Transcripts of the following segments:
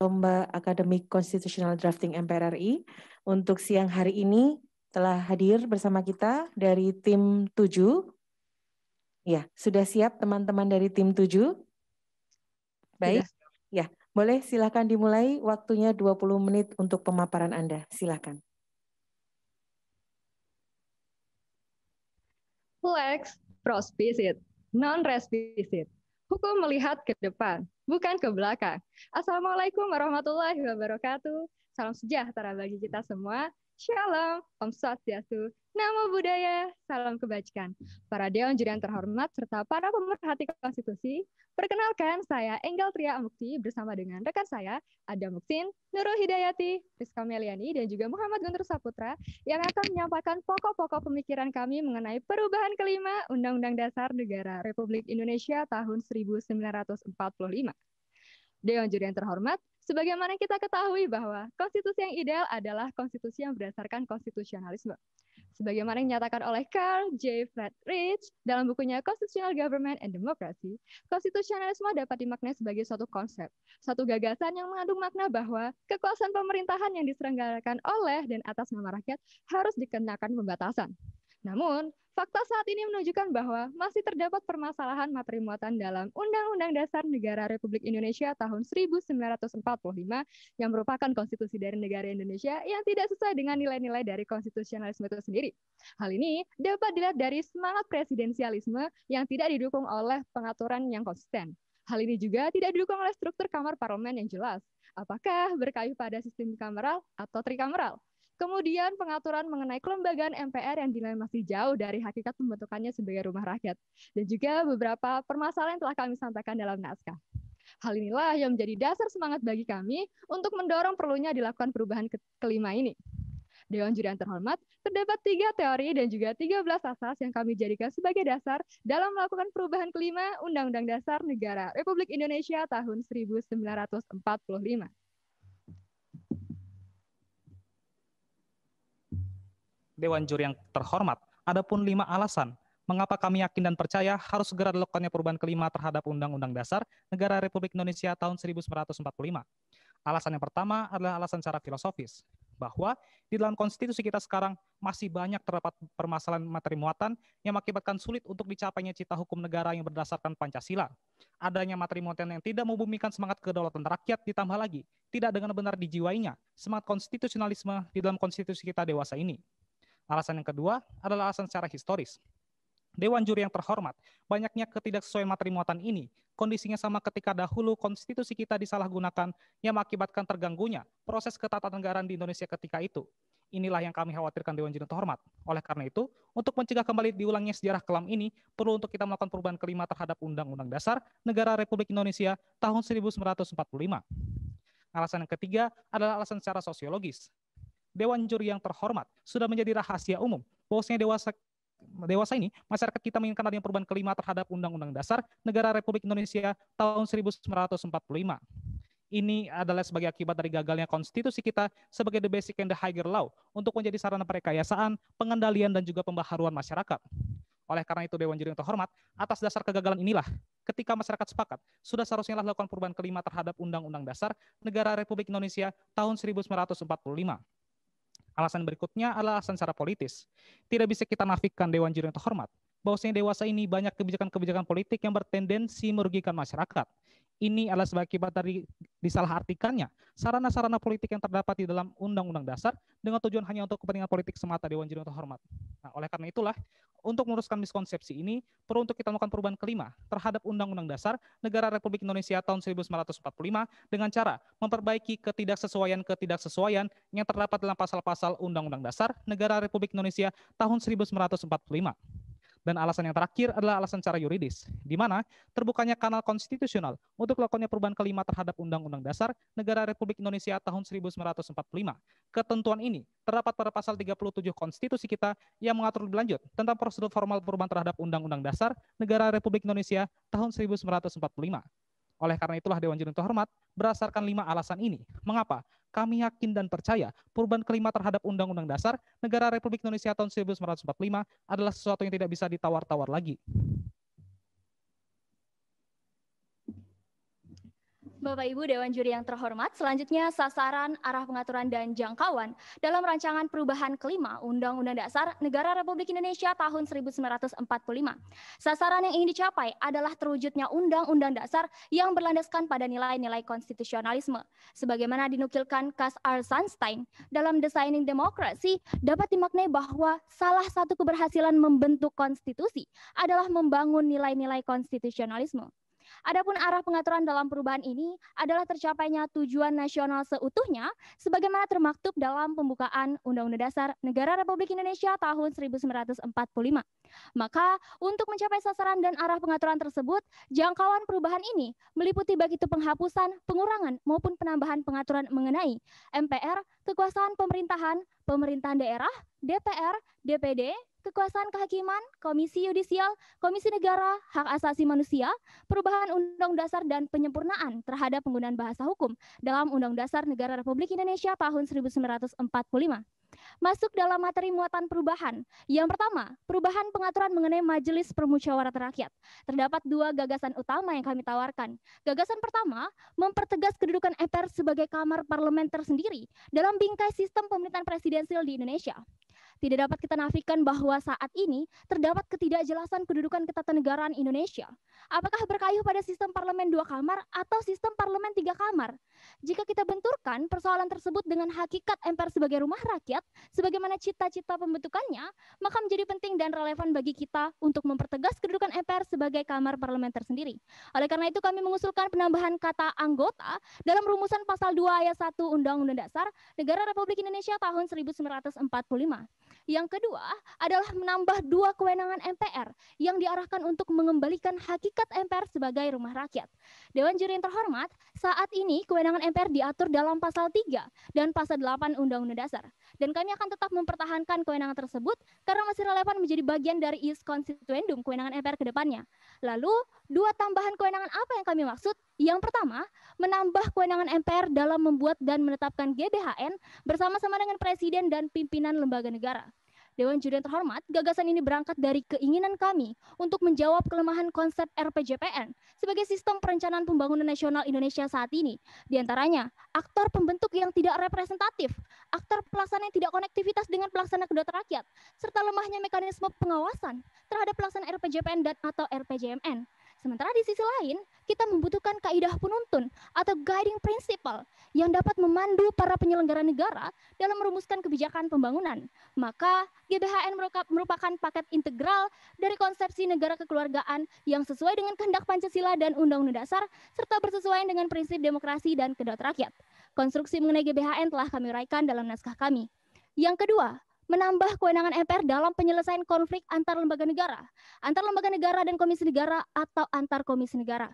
Lomba Akademik Konstitusional Drafting MPR RI. Untuk siang hari ini telah hadir bersama kita dari tim 7. Ya, sudah siap teman-teman dari tim 7? Baik. Sudah. Ya, boleh silakan dimulai, waktunya 20 menit untuk pemaparan Anda. Silakan. Lex prospicit, non respisit. Hukum melihat ke depan, bukan ke belakang. Assalamualaikum warahmatullahi wabarakatuh. Salam sejahtera bagi kita semua. Shalom, Om Swastiastu, Namo Buddhaya, salam kebajikan. Para dewan juri yang terhormat serta para pemerhati konstitusi, perkenalkan saya Enggal Tria Amukti bersama dengan rekan saya Ada Muksin, Nurul Hidayati, Rizka Meliani, dan juga Muhammad Guntur Saputra yang akan menyampaikan pokok-pokok pemikiran kami mengenai perubahan kelima Undang-Undang Dasar Negara Republik Indonesia tahun 1945. Dewan juri yang terhormat, sebagaimana kita ketahui bahwa konstitusi yang ideal adalah konstitusi yang berdasarkan konstitusionalisme. Sebagaimana yang dinyatakan oleh Carl J. Friedrich dalam bukunya Constitutional Government and Democracy, konstitusionalisme dapat dimaknai sebagai suatu konsep, suatu gagasan yang mengandung makna bahwa kekuasaan pemerintahan yang diselenggarakan oleh dan atas nama rakyat harus dikenakan pembatasan. Namun, fakta saat ini menunjukkan bahwa masih terdapat permasalahan materi muatan dalam Undang-Undang Dasar Negara Republik Indonesia tahun 1945 yang merupakan konstitusi dari negara Indonesia yang tidak sesuai dengan nilai-nilai dari konstitusionalisme itu sendiri. Hal ini dapat dilihat dari semangat presidensialisme yang tidak didukung oleh pengaturan yang konsisten. Hal ini juga tidak didukung oleh struktur kamar parlemen yang jelas. Apakah berkayu pada sistem kameral atau trikameral? Kemudian pengaturan mengenai kelembagaan MPR yang dinilai masih jauh dari hakikat pembentukannya sebagai rumah rakyat. Dan juga beberapa permasalahan yang telah kami sampaikan dalam naskah. Hal inilah yang menjadi dasar semangat bagi kami untuk mendorong perlunya dilakukan perubahan kelima ini. Dewan juri yang terhormat, terdapat 3 teori dan juga 13 asas yang kami jadikan sebagai dasar dalam melakukan perubahan kelima Undang-Undang Dasar Negara Republik Indonesia tahun 1945. Dewan juri yang terhormat, adapun 5 alasan mengapa kami yakin dan percaya harus segera dilakukannya perubahan kelima terhadap Undang-Undang Dasar Negara Republik Indonesia tahun 1945. Alasan yang pertama adalah alasan secara filosofis, bahwa di dalam konstitusi kita sekarang masih banyak terdapat permasalahan materi muatan yang mengakibatkan sulit untuk dicapainya cita hukum negara yang berdasarkan Pancasila. Adanya materi muatan yang tidak membumikan semangat kedaulatan rakyat, ditambah lagi tidak dengan benar dijiwainya semangat konstitusionalisme di dalam konstitusi kita dewasa ini. Alasan yang kedua adalah alasan secara historis. Dewan juri yang terhormat, banyaknya ketidaksesuaian materi muatan ini, kondisinya sama ketika dahulu konstitusi kita disalahgunakan yang mengakibatkan terganggunya proses ketatanegaraan di Indonesia ketika itu. Inilah yang kami khawatirkan Dewan juri yang terhormat. Oleh karena itu, untuk mencegah kembali diulangnya sejarah kelam ini, perlu untuk kita melakukan perubahan kelima terhadap Undang-Undang Dasar Negara Republik Indonesia tahun 1945. Alasan yang ketiga adalah alasan secara sosiologis. Dewan juri yang terhormat sudah menjadi rahasia umum bahwasanya dewasa ini masyarakat kita menginginkan adanya perubahan kelima terhadap Undang-Undang Dasar Negara Republik Indonesia tahun 1945. Ini adalah sebagai akibat dari gagalnya konstitusi kita sebagai the basic and the higher law untuk menjadi sarana perekayasaan, pengendalian, dan juga pembaharuan masyarakat. Oleh karena itu, Dewan juri yang terhormat, atas dasar kegagalan inilah, ketika masyarakat sepakat, sudah seharusnya lakukan perubahan kelima terhadap Undang-Undang Dasar Negara Republik Indonesia tahun 1945. Alasan berikutnya adalah alasan secara politis. Tidak bisa kita nafikan Dewan juri yang terhormat, bahwasanya dewasa ini banyak kebijakan-kebijakan politik yang bertendensi merugikan masyarakat. Ini adalah sebagai akibat dari disalahartikannya sarana-sarana politik yang terdapat di dalam Undang-Undang Dasar dengan tujuan hanya untuk kepentingan politik semata Dewan juri yang terhormat. Nah, oleh karena itulah, untuk meluruskan miskonsepsi ini, perlu untuk kita melakukan perubahan kelima terhadap Undang-Undang Dasar Negara Republik Indonesia tahun 1945 dengan cara memperbaiki ketidaksesuaian yang terdapat dalam pasal-pasal Undang-Undang Dasar Negara Republik Indonesia tahun 1945. Dan alasan yang terakhir adalah alasan secara yuridis, di mana terbukanya kanal konstitusional untuk melakukannya perubahan kelima terhadap Undang-Undang Dasar Negara Republik Indonesia tahun 1945. Ketentuan ini terdapat pada pasal 37 konstitusi kita yang mengatur lebih lanjut tentang prosedur formal perubahan terhadap Undang-Undang Dasar Negara Republik Indonesia tahun 1945. Oleh karena itulah Dewan juri yang terhormat, berdasarkan 5 alasan ini, mengapa kami yakin dan percaya perubahan kelima terhadap Undang-Undang Dasar Negara Republik Indonesia tahun 1945 adalah sesuatu yang tidak bisa ditawar-tawar lagi. Bapak Ibu Dewan Juri yang terhormat, selanjutnya sasaran, arah pengaturan, dan jangkauan dalam rancangan perubahan kelima Undang-Undang Dasar Negara Republik Indonesia tahun 1945. Sasaran yang ingin dicapai adalah terwujudnya Undang-Undang Dasar yang berlandaskan pada nilai-nilai konstitusionalisme. Sebagaimana dinukilkan Cass R. Sunstein dalam Designing Democracy, dapat dimaknai bahwa salah satu keberhasilan membentuk konstitusi adalah membangun nilai-nilai konstitusionalisme. Adapun arah pengaturan dalam perubahan ini adalah tercapainya tujuan nasional seutuhnya sebagaimana termaktub dalam pembukaan Undang-Undang Dasar Negara Republik Indonesia tahun 1945. Maka untuk mencapai sasaran dan arah pengaturan tersebut, jangkauan perubahan ini meliputi baik itu penghapusan, pengurangan maupun penambahan pengaturan mengenai MPR, kekuasaan pemerintahan, pemerintahan daerah, DPR, DPD, kekuasaan kehakiman, komisi yudisial, komisi negara, hak asasi manusia, perubahan Undang-Undang Dasar dan penyempurnaan terhadap penggunaan bahasa hukum dalam Undang-Undang Dasar Negara Republik Indonesia tahun 1945. Masuk dalam materi muatan perubahan. Yang pertama, perubahan pengaturan mengenai Majelis Permusyawaratan Rakyat. Terdapat dua gagasan utama yang kami tawarkan. Gagasan pertama, mempertegas kedudukan MPR sebagai kamar parlemen tersendiri dalam bingkai sistem pemerintahan presidensial di Indonesia. Tidak dapat kita nafikan bahwa saat ini terdapat ketidakjelasan kedudukan ketatanegaraan Indonesia. Apakah berkayu pada sistem parlemen 2 kamar atau sistem parlemen 3 kamar? Jika kita benturkan persoalan tersebut dengan hakikat MPR sebagai rumah rakyat, sebagaimana cita-cita pembentukannya, maka menjadi penting dan relevan bagi kita untuk mempertegas kedudukan MPR sebagai kamar parlemen tersendiri. Oleh karena itu kami mengusulkan penambahan kata anggota dalam rumusan pasal 2 ayat 1 Undang-Undang Dasar Negara Republik Indonesia tahun 1945. Yang kedua adalah menambah 2 kewenangan MPR yang diarahkan untuk mengembalikan hakikat MPR sebagai rumah rakyat. Dewan Juri yang terhormat, saat ini kewenangan MPR diatur dalam pasal 3 dan pasal 8 Undang-Undang Dasar. Dan kami akan tetap mempertahankan kewenangan tersebut karena masih relevan menjadi bagian dari ius constituendum kewenangan MPR ke depannya. Lalu, 2 tambahan kewenangan apa yang kami maksud? Yang pertama, menambah kewenangan MPR dalam membuat dan menetapkan GBHN bersama-sama dengan Presiden dan pimpinan lembaga negara. Dewan Juri yang terhormat, gagasan ini berangkat dari keinginan kami untuk menjawab kelemahan konsep RPJPN sebagai sistem perencanaan pembangunan nasional Indonesia saat ini. Di antaranya, aktor pembentuk yang tidak representatif, aktor pelaksana yang tidak konektivitas dengan pelaksana kedaulatan rakyat, serta lemahnya mekanisme pengawasan terhadap pelaksanaan RPJPN dan atau RPJMN. Sementara di sisi lain, kita membutuhkan kaidah penuntun atau guiding principle yang dapat memandu para penyelenggara negara dalam merumuskan kebijakan pembangunan. Maka GBHN merupakan paket integral dari konsepsi negara kekeluargaan yang sesuai dengan kehendak Pancasila dan Undang-Undang Dasar serta bersesuaian dengan prinsip demokrasi dan kedaulatan rakyat. Konstruksi mengenai GBHN telah kami uraikan dalam naskah kami. Yang kedua, menambah kewenangan MPR dalam penyelesaian konflik antar lembaga negara dan komisi negara atau antar komisi negara.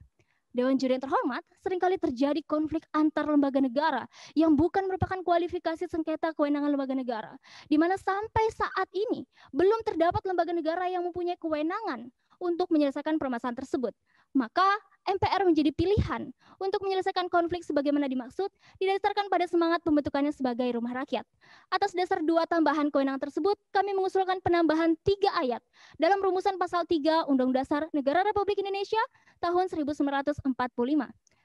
Dewan Juri yang terhormat, seringkali terjadi konflik antar lembaga negara yang bukan merupakan kualifikasi sengketa kewenangan lembaga negara, di mana sampai saat ini belum terdapat lembaga negara yang mempunyai kewenangan untuk menyelesaikan permasalahan tersebut. Maka MPR menjadi pilihan untuk menyelesaikan konflik sebagaimana dimaksud didasarkan pada semangat pembentukannya sebagai rumah rakyat. Atas dasar 2 tambahan kewenangan tersebut, kami mengusulkan penambahan 3 ayat dalam rumusan pasal 3 Undang-Undang Dasar Negara Republik Indonesia tahun 1945.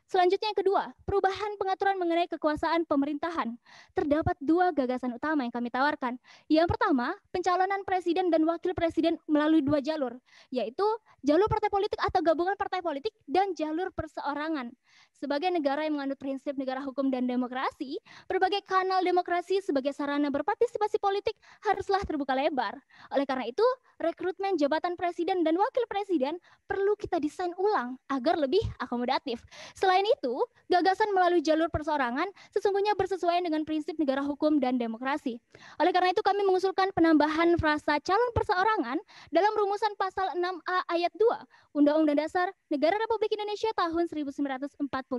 Selanjutnya yang kedua, perubahan pengaturan mengenai kekuasaan pemerintahan. Terdapat 2 gagasan utama yang kami tawarkan. Yang pertama, pencalonan presiden dan wakil presiden melalui 2 jalur, yaitu jalur partai politik atau gabungan partai politik dan jalur perseorangan. Sebagai negara yang menganut prinsip negara hukum dan demokrasi, berbagai kanal demokrasi sebagai sarana berpartisipasi politik haruslah terbuka lebar. Oleh karena itu, rekrutmen jabatan presiden dan wakil presiden perlu kita desain ulang agar lebih akomodatif. Selain itu, gagasan melalui jalur perseorangan sesungguhnya bersesuaian dengan prinsip negara hukum dan demokrasi. Oleh karena itu, kami mengusulkan penambahan frasa calon perseorangan dalam rumusan pasal 6A ayat 2 Undang-Undang Dasar Negara Republik Indonesia tahun 1945.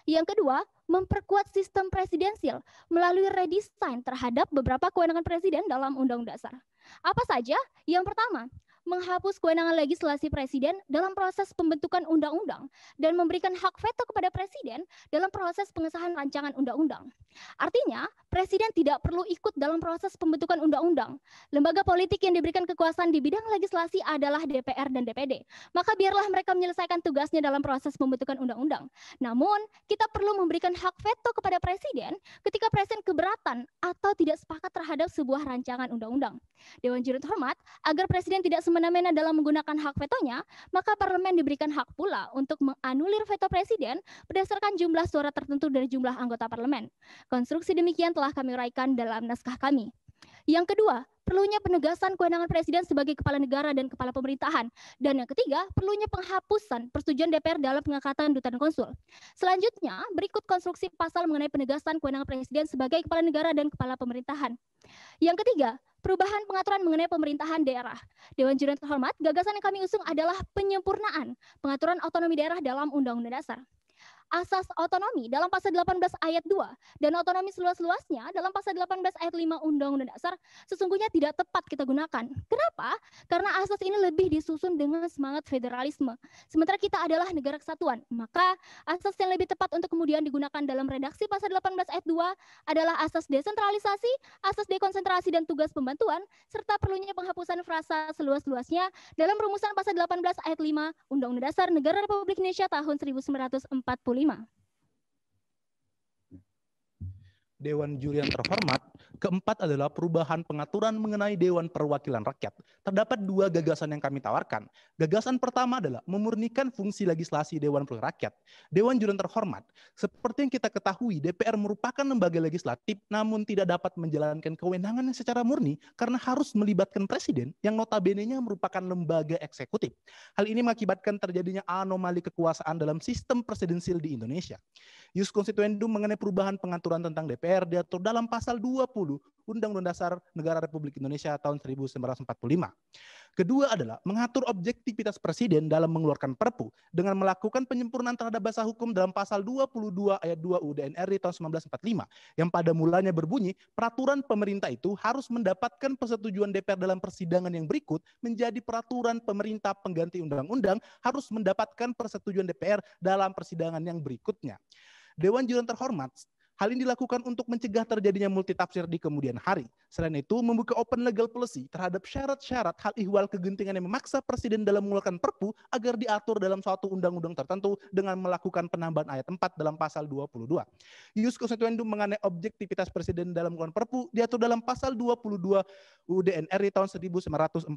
Yang kedua, memperkuat sistem presidensial melalui redesign terhadap beberapa kewenangan presiden dalam Undang-Undang Dasar. Apa saja? Yang pertama, menghapus kewenangan legislasi presiden dalam proses pembentukan undang-undang dan memberikan hak veto kepada presiden dalam proses pengesahan rancangan undang-undang. Artinya, presiden tidak perlu ikut dalam proses pembentukan undang-undang. Lembaga politik yang diberikan kekuasaan di bidang legislasi adalah DPR dan DPD. Maka biarlah mereka menyelesaikan tugasnya dalam proses pembentukan undang-undang. Namun, kita perlu memberikan hak veto kepada presiden ketika presiden keberatan atau tidak sepakat terhadap sebuah rancangan undang-undang. Dewan Juri terhormat, agar presiden tidak semena-mena dalam menggunakan hak vetonya, maka parlemen diberikan hak pula untuk menganulir veto presiden berdasarkan jumlah suara tertentu dari jumlah anggota parlemen. Konstruksi demikian telah kami uraikan dalam naskah kami. Yang kedua, perlunya penegasan kewenangan presiden sebagai kepala negara dan kepala pemerintahan. Dan yang ketiga, perlunya penghapusan persetujuan DPR dalam pengangkatan duta dan konsul. Selanjutnya, berikut konstruksi pasal mengenai penegasan kewenangan presiden sebagai kepala negara dan kepala pemerintahan. Yang ketiga, perubahan pengaturan mengenai pemerintahan daerah. Dewan Juri terhormat, gagasan yang kami usung adalah penyempurnaan pengaturan otonomi daerah dalam Undang-Undang Dasar. Asas otonomi dalam pasal 18 ayat 2 dan otonomi seluas-luasnya dalam pasal 18 ayat 5 Undang-Undang Dasar sesungguhnya tidak tepat kita gunakan. Kenapa? Karena asas ini lebih disusun dengan semangat federalisme. Sementara kita adalah negara kesatuan, maka asas yang lebih tepat untuk kemudian digunakan dalam redaksi pasal 18 ayat 2 adalah asas desentralisasi, asas dekonsentrasi dan tugas pembantuan, serta perlunya penghapusan frasa seluas-luasnya dalam rumusan pasal 18 ayat 5 Undang-Undang Dasar Negara Republik Indonesia tahun 1945. Dewan Juri yang terhormat, keempat adalah perubahan pengaturan mengenai Dewan Perwakilan Rakyat. Terdapat dua gagasan yang kami tawarkan. Gagasan pertama adalah memurnikan fungsi legislasi Dewan Perwakilan Rakyat. Dewan Juri yang terhormat, seperti yang kita ketahui, DPR merupakan lembaga legislatif namun tidak dapat menjalankan kewenangannya secara murni karena harus melibatkan presiden yang notabene-nya merupakan lembaga eksekutif. Hal ini mengakibatkan terjadinya anomali kekuasaan dalam sistem presidensil di Indonesia. Ius Constituendum mengenai perubahan pengaturan tentang DPR diatur dalam pasal 20 Undang-Undang Dasar Negara Republik Indonesia tahun 1945. Kedua adalah mengatur objektivitas presiden dalam mengeluarkan Perpu dengan melakukan penyempurnaan terhadap bahasa hukum dalam pasal 22 ayat 2 UUD NRI tahun 1945 yang pada mulanya berbunyi peraturan pemerintah itu harus mendapatkan persetujuan DPR dalam persidangan yang berikut menjadi peraturan pemerintah pengganti undang-undang harus mendapatkan persetujuan DPR dalam persidangan yang berikutnya. Dewan Juri yang terhormat, hal ini dilakukan untuk mencegah terjadinya multitafsir di kemudian hari. Selain itu, membuka open legal policy terhadap syarat-syarat hal ihwal kegentingan yang memaksa presiden dalam mengeluarkan Perpu agar diatur dalam suatu undang-undang tertentu dengan melakukan penambahan ayat 4 dalam pasal 22. Ius Constituendum mengenai objektivitas presiden dalam mengeluarkan Perpu diatur dalam pasal 22 UUD NRI tahun 1945.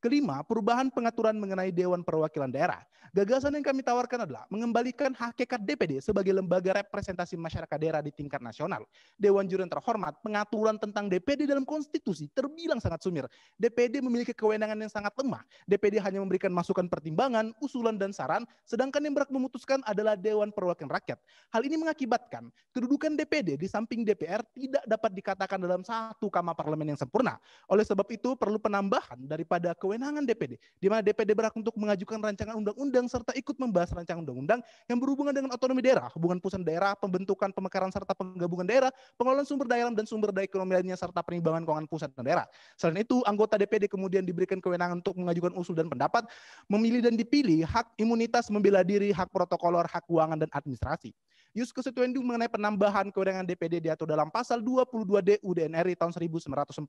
Kelima, perubahan pengaturan mengenai Dewan Perwakilan Daerah. Gagasan yang kami tawarkan adalah mengembalikan hakikat DPD sebagai lembaga representasi masyarakat daerah di tingkat nasional. Dewan Juri yang terhormat, pengaturan tentang DPD dalam konstitusi terbilang sangat sumir. DPD memiliki kewenangan yang sangat lemah. DPD hanya memberikan masukan pertimbangan, usulan, dan saran, sedangkan yang berhak memutuskan adalah Dewan Perwakilan Rakyat. Hal ini mengakibatkan kedudukan DPD di samping DPR tidak dapat dikatakan dalam satu kamar parlemen yang sempurna. Oleh sebab itu, perlu penambahan daripada kewenangan DPD, di mana DPD berhak untuk mengajukan rancangan undang-undang serta ikut membahas rancangan undang-undang yang berhubungan dengan otonomi daerah, hubungan pusat daerah, pembentukan, pemekaran serta penggabungan daerah, pengelolaan sumber daya alam dan sumber daya ekonomi lainnya serta penimbangan keuangan pusat dan daerah. Selain itu, anggota DPD kemudian diberikan kewenangan untuk mengajukan usul dan pendapat, memilih dan dipilih, hak imunitas, membela diri, hak protokoler, hak keuangan dan administrasi. Ius Constituendum mengenai penambahan kewenangan DPD diatur dalam pasal 22D UUD NRI tahun 1945.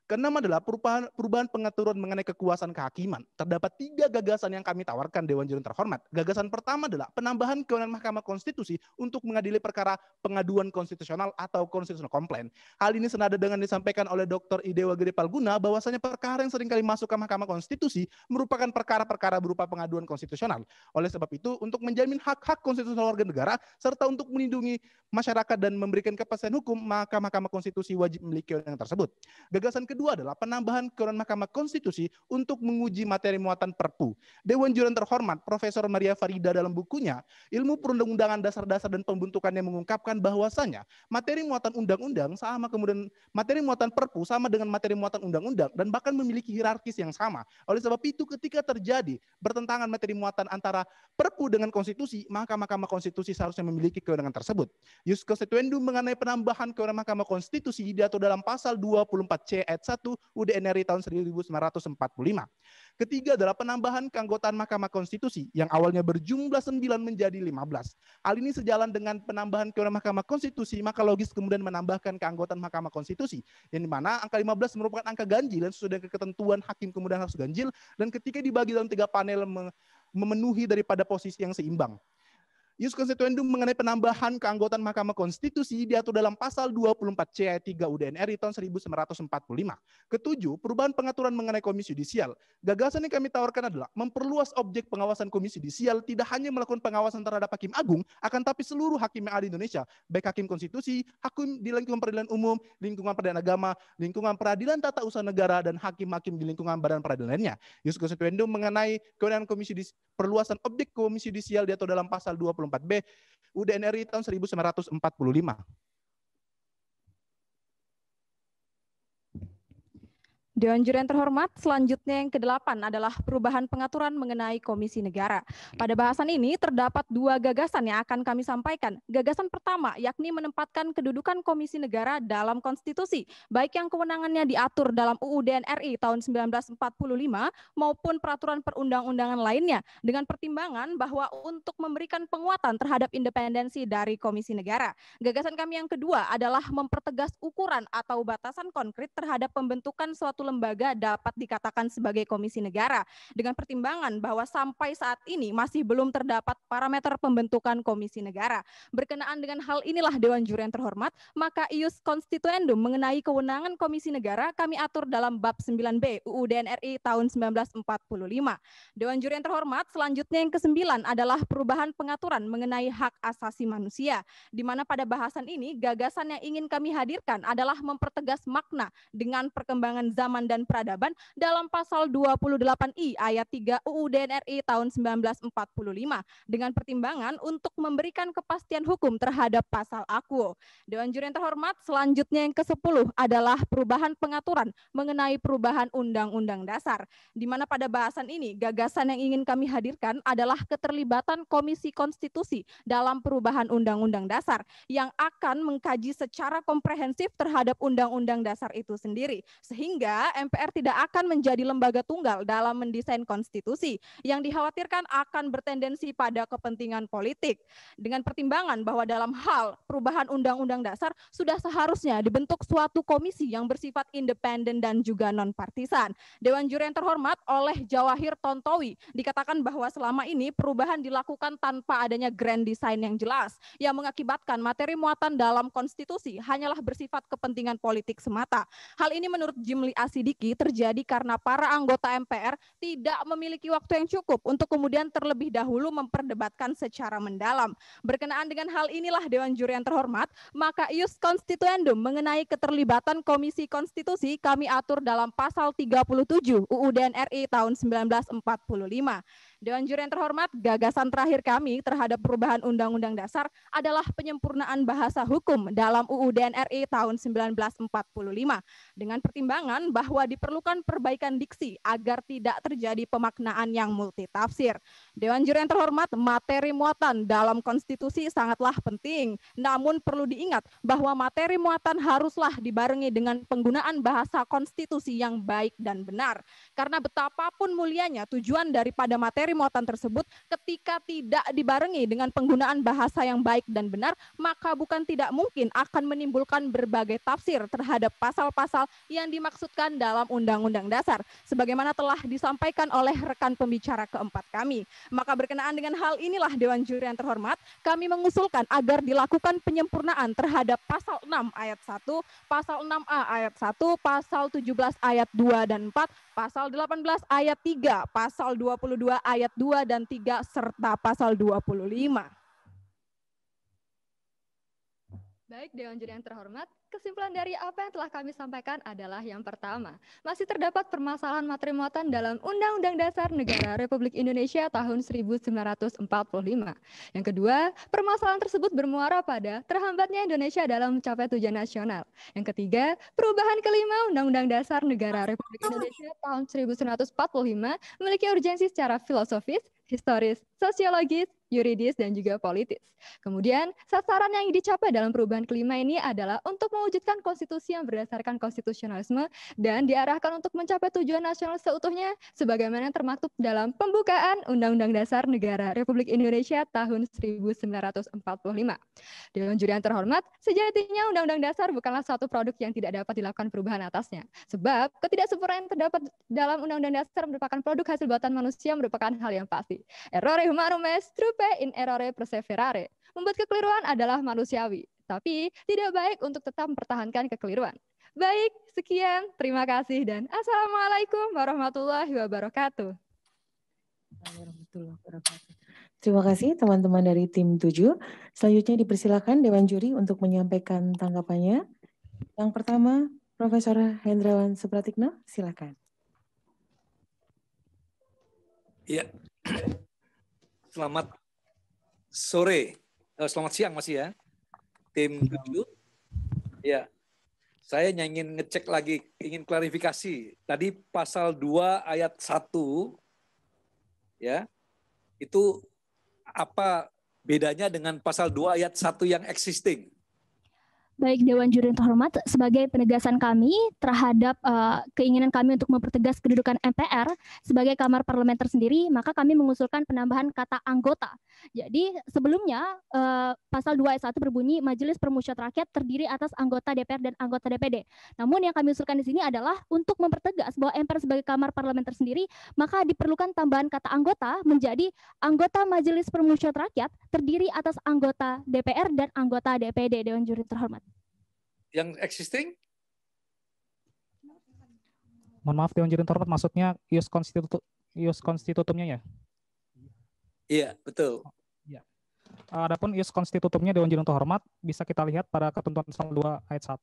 Keenam adalah perubahan pengaturan mengenai kekuasaan kehakiman. Terdapat 3 gagasan yang kami tawarkan Dewan Juri terhormat. Gagasan pertama adalah penambahan kewenangan Mahkamah Konstitusi untuk mengadili perkara pengaduan konstitusional atau constitutional complaint. Hal ini senada dengan disampaikan oleh Dr. Idewa Gede Palguna bahwasanya perkara yang seringkali masuk ke Mahkamah Konstitusi merupakan perkara-perkara berupa pengaduan konstitusional. Oleh sebab itu, untuk menjamin hak-hak konstitusional warga negara serta untuk melindungi masyarakat dan memberikan kepastian hukum, maka Mahkamah Konstitusi wajib memiliki kewenangan tersebut. Gagasan kedua adalah penambahan kewenangan Mahkamah Konstitusi untuk menguji materi muatan Perpu. Dewan Juri terhormat, Profesor Maria Farida dalam bukunya Ilmu Perundang-undangan Dasar-Dasar dan Pembentukannya mengungkapkan bahwasanya materi muatan undang-undang sama kemudian materi muatan Perpu sama dengan materi muatan undang-undang dan bahkan memiliki hierarkis yang sama. Oleh sebab itu, ketika terjadi bertentangan materi muatan antara Perpu dengan konstitusi, maka Mahkamah Konstitusi seharusnya memiliki kewenangan tersebut. Ius Constituendum mengenai penambahan kewenangan Mahkamah Konstitusi diatur dalam pasal 24C ayat ayat 1 UUD RI tahun 1945. Ketiga adalah penambahan keanggotaan Mahkamah Konstitusi yang awalnya berjumlah 9 menjadi 15. Hal ini sejalan dengan penambahan kewenangan Mahkamah Konstitusi, maka logis kemudian menambahkan keanggotaan Mahkamah Konstitusi, yang dimana angka 15 merupakan angka ganjil dan sesuai dengan ketentuan hakim kemudian harus ganjil, dan ketika dibagi dalam 3 panel memenuhi daripada posisi yang seimbang. Ius Constituendum mengenai penambahan keanggotaan Mahkamah Konstitusi diatur dalam pasal 24C ayat 3 UUD RI tahun 1945. Ketujuh, perubahan pengaturan mengenai Komisi Yudisial. Gagasan yang kami tawarkan adalah memperluas objek pengawasan Komisi Yudisial, tidak hanya melakukan pengawasan terhadap Hakim Agung, akan tapi seluruh hakim yang ada di Indonesia, baik hakim konstitusi, hakim di lingkungan peradilan umum, lingkungan peradilan agama, lingkungan peradilan tata usaha negara, dan hakim-hakim di lingkungan badan peradilan lainnya. Ius Constituendum mengenai kewenangan Komisi perluasan objek Komisi Yudisial diatur dalam pasal 24B UUD RI tahun 1945. Dewan Juri yang terhormat, selanjutnya yang ke-8 adalah perubahan pengaturan mengenai Komisi Negara. Pada bahasan ini terdapat 2 gagasan yang akan kami sampaikan. Gagasan pertama yakni menempatkan kedudukan Komisi Negara dalam konstitusi, baik yang kewenangannya diatur dalam UUD RI tahun 1945 maupun peraturan perundang-undangan lainnya, dengan pertimbangan bahwa untuk memberikan penguatan terhadap independensi dari Komisi Negara. Gagasan kami yang kedua adalah mempertegas ukuran atau batasan konkret terhadap pembentukan suatu lembaga dapat dikatakan sebagai komisi negara, dengan pertimbangan bahwa sampai saat ini masih belum terdapat parameter pembentukan komisi negara. Berkenaan dengan hal inilah Dewan Juri yang terhormat, maka Ius Constituendum mengenai kewenangan komisi negara kami atur dalam bab 9B UUD RI tahun 1945. Dewan Juri yang terhormat, selanjutnya yang ke-9 adalah perubahan pengaturan mengenai hak asasi manusia, di mana pada bahasan ini gagasan yang ingin kami hadirkan adalah mempertegas makna dengan perkembangan zaman dan peradaban dalam pasal 28I ayat 3 UUD RI tahun 1945, dengan pertimbangan untuk memberikan kepastian hukum terhadap pasal akuo. Dewan Juri yang terhormat, selanjutnya yang ke-10 adalah perubahan pengaturan mengenai perubahan Undang-Undang Dasar, di mana pada bahasan ini gagasan yang ingin kami hadirkan adalah keterlibatan Komisi Konstitusi dalam perubahan Undang-Undang Dasar yang akan mengkaji secara komprehensif terhadap Undang-Undang Dasar itu sendiri, sehingga MPR tidak akan menjadi lembaga tunggal dalam mendesain konstitusi yang dikhawatirkan akan bertendensi pada kepentingan politik, dengan pertimbangan bahwa dalam hal perubahan Undang-Undang Dasar sudah seharusnya dibentuk suatu komisi yang bersifat independen dan juga non-partisan. Dewan Juri yang terhormat, oleh Jawahir Tontowi dikatakan bahwa selama ini perubahan dilakukan tanpa adanya grand design yang jelas, yang mengakibatkan materi muatan dalam konstitusi hanyalah bersifat kepentingan politik semata. Hal ini menurut Jimli Asidiki terjadi karena para anggota MPR tidak memiliki waktu yang cukup untuk kemudian terlebih dahulu memperdebatkan secara mendalam. Berkenaan dengan hal inilah Dewan Juri yang terhormat, maka Ius Constituendum mengenai keterlibatan Komisi Konstitusi kami atur dalam pasal 37 UUD RI tahun 1945. Dewan Juri yang terhormat, gagasan terakhir kami terhadap perubahan Undang-Undang Dasar adalah penyempurnaan bahasa hukum dalam UUD RI tahun 1945, dengan pertimbangan bahwa diperlukan perbaikan diksi agar tidak terjadi pemaknaan yang multitafsir. Dewan Juri yang terhormat, materi muatan dalam konstitusi sangatlah penting, namun perlu diingat bahwa materi muatan haruslah dibarengi dengan penggunaan bahasa konstitusi yang baik dan benar, karena betapapun mulianya tujuan daripada materi muatan tersebut, ketika tidak dibarengi dengan penggunaan bahasa yang baik dan benar, maka bukan tidak mungkin akan menimbulkan berbagai tafsir terhadap pasal-pasal yang dimaksudkan dalam Undang-Undang Dasar, sebagaimana telah disampaikan oleh rekan pembicara keempat kami. Maka berkenaan dengan hal inilah Dewan Juri yang terhormat, kami mengusulkan agar dilakukan penyempurnaan terhadap pasal 6 ayat 1, pasal 6A ayat 1, pasal 17 ayat 2 dan 4, pasal 18 ayat 3, pasal 22 ayat 2 dan 3, serta pasal 25. Baik, Dewan Juri yang terhormat, kesimpulan dari apa yang telah kami sampaikan adalah yang pertama, masih terdapat permasalahan materi muatan dalam Undang-Undang Dasar Negara Republik Indonesia tahun 1945. Yang kedua, permasalahan tersebut bermuara pada terhambatnya Indonesia dalam mencapai tujuan nasional. Yang ketiga, perubahan kelima Undang-Undang Dasar Negara Republik Indonesia tahun 1945 memiliki urgensi secara filosofis, historis, sosiologis, yuridis, dan juga politis. Kemudian, sasaran yang dicapai dalam perubahan kelima ini adalah untuk mewujudkan konstitusi yang berdasarkan konstitusionalisme dan diarahkan untuk mencapai tujuan nasional seutuhnya sebagaimana termaktub dalam pembukaan Undang-Undang Dasar Negara Republik Indonesia tahun 1945. Dewan juri yang terhormat, sejatinya Undang-Undang Dasar bukanlah suatu produk yang tidak dapat dilakukan perubahan atasnya. Sebab ketidaksempurnaan yang terdapat dalam Undang-Undang Dasar merupakan produk hasil buatan manusia merupakan hal yang pasti. Errore humanum est, trupe in errore perseverare. Membuat kekeliruan adalah manusiawi, tapi tidak baik untuk tetap mempertahankan kekeliruan. Baik, sekian. Terima kasih dan Assalamualaikum warahmatullahi wabarakatuh. Terima kasih teman-teman dari tim 7. Selanjutnya dipersilakan Dewan Juri untuk menyampaikan tanggapannya. Yang pertama, Profesor Hendrawan Supratikno, silakan. Ya, selamat sore, selamat siang masih ya, tim 7. Ya, saya ingin ngecek lagi, ingin klarifikasi. Tadi pasal 2 ayat 1, ya, itu apa bedanya dengan pasal 2 ayat 1 yang existing? Baik Dewan Juri yang terhormat, sebagai penegasan kami terhadap keinginan kami untuk mempertegas kedudukan MPR sebagai kamar parlemen tersendiri, maka kami mengusulkan penambahan kata anggota. Jadi sebelumnya pasal 2 ayat 1 berbunyi Majelis Permusyawaratan Rakyat terdiri atas anggota DPR dan anggota DPD. Namun yang kami usulkan di sini adalah untuk mempertegas bahwa MPR sebagai kamar parlemen tersendiri, maka diperlukan tambahan kata anggota menjadi anggota Majelis Permusyawaratan Rakyat terdiri atas anggota DPR dan anggota DPD. Dewan Juri terhormat. Yang existing? Mohon maaf Dewan Juri terhormat, maksudnya ius constitutumnya ya? Iya, betul. Ya. Adapun ius constitutumnya Dewan Juri terhormat bisa kita lihat pada ketentuan pasal 2 ayat 1,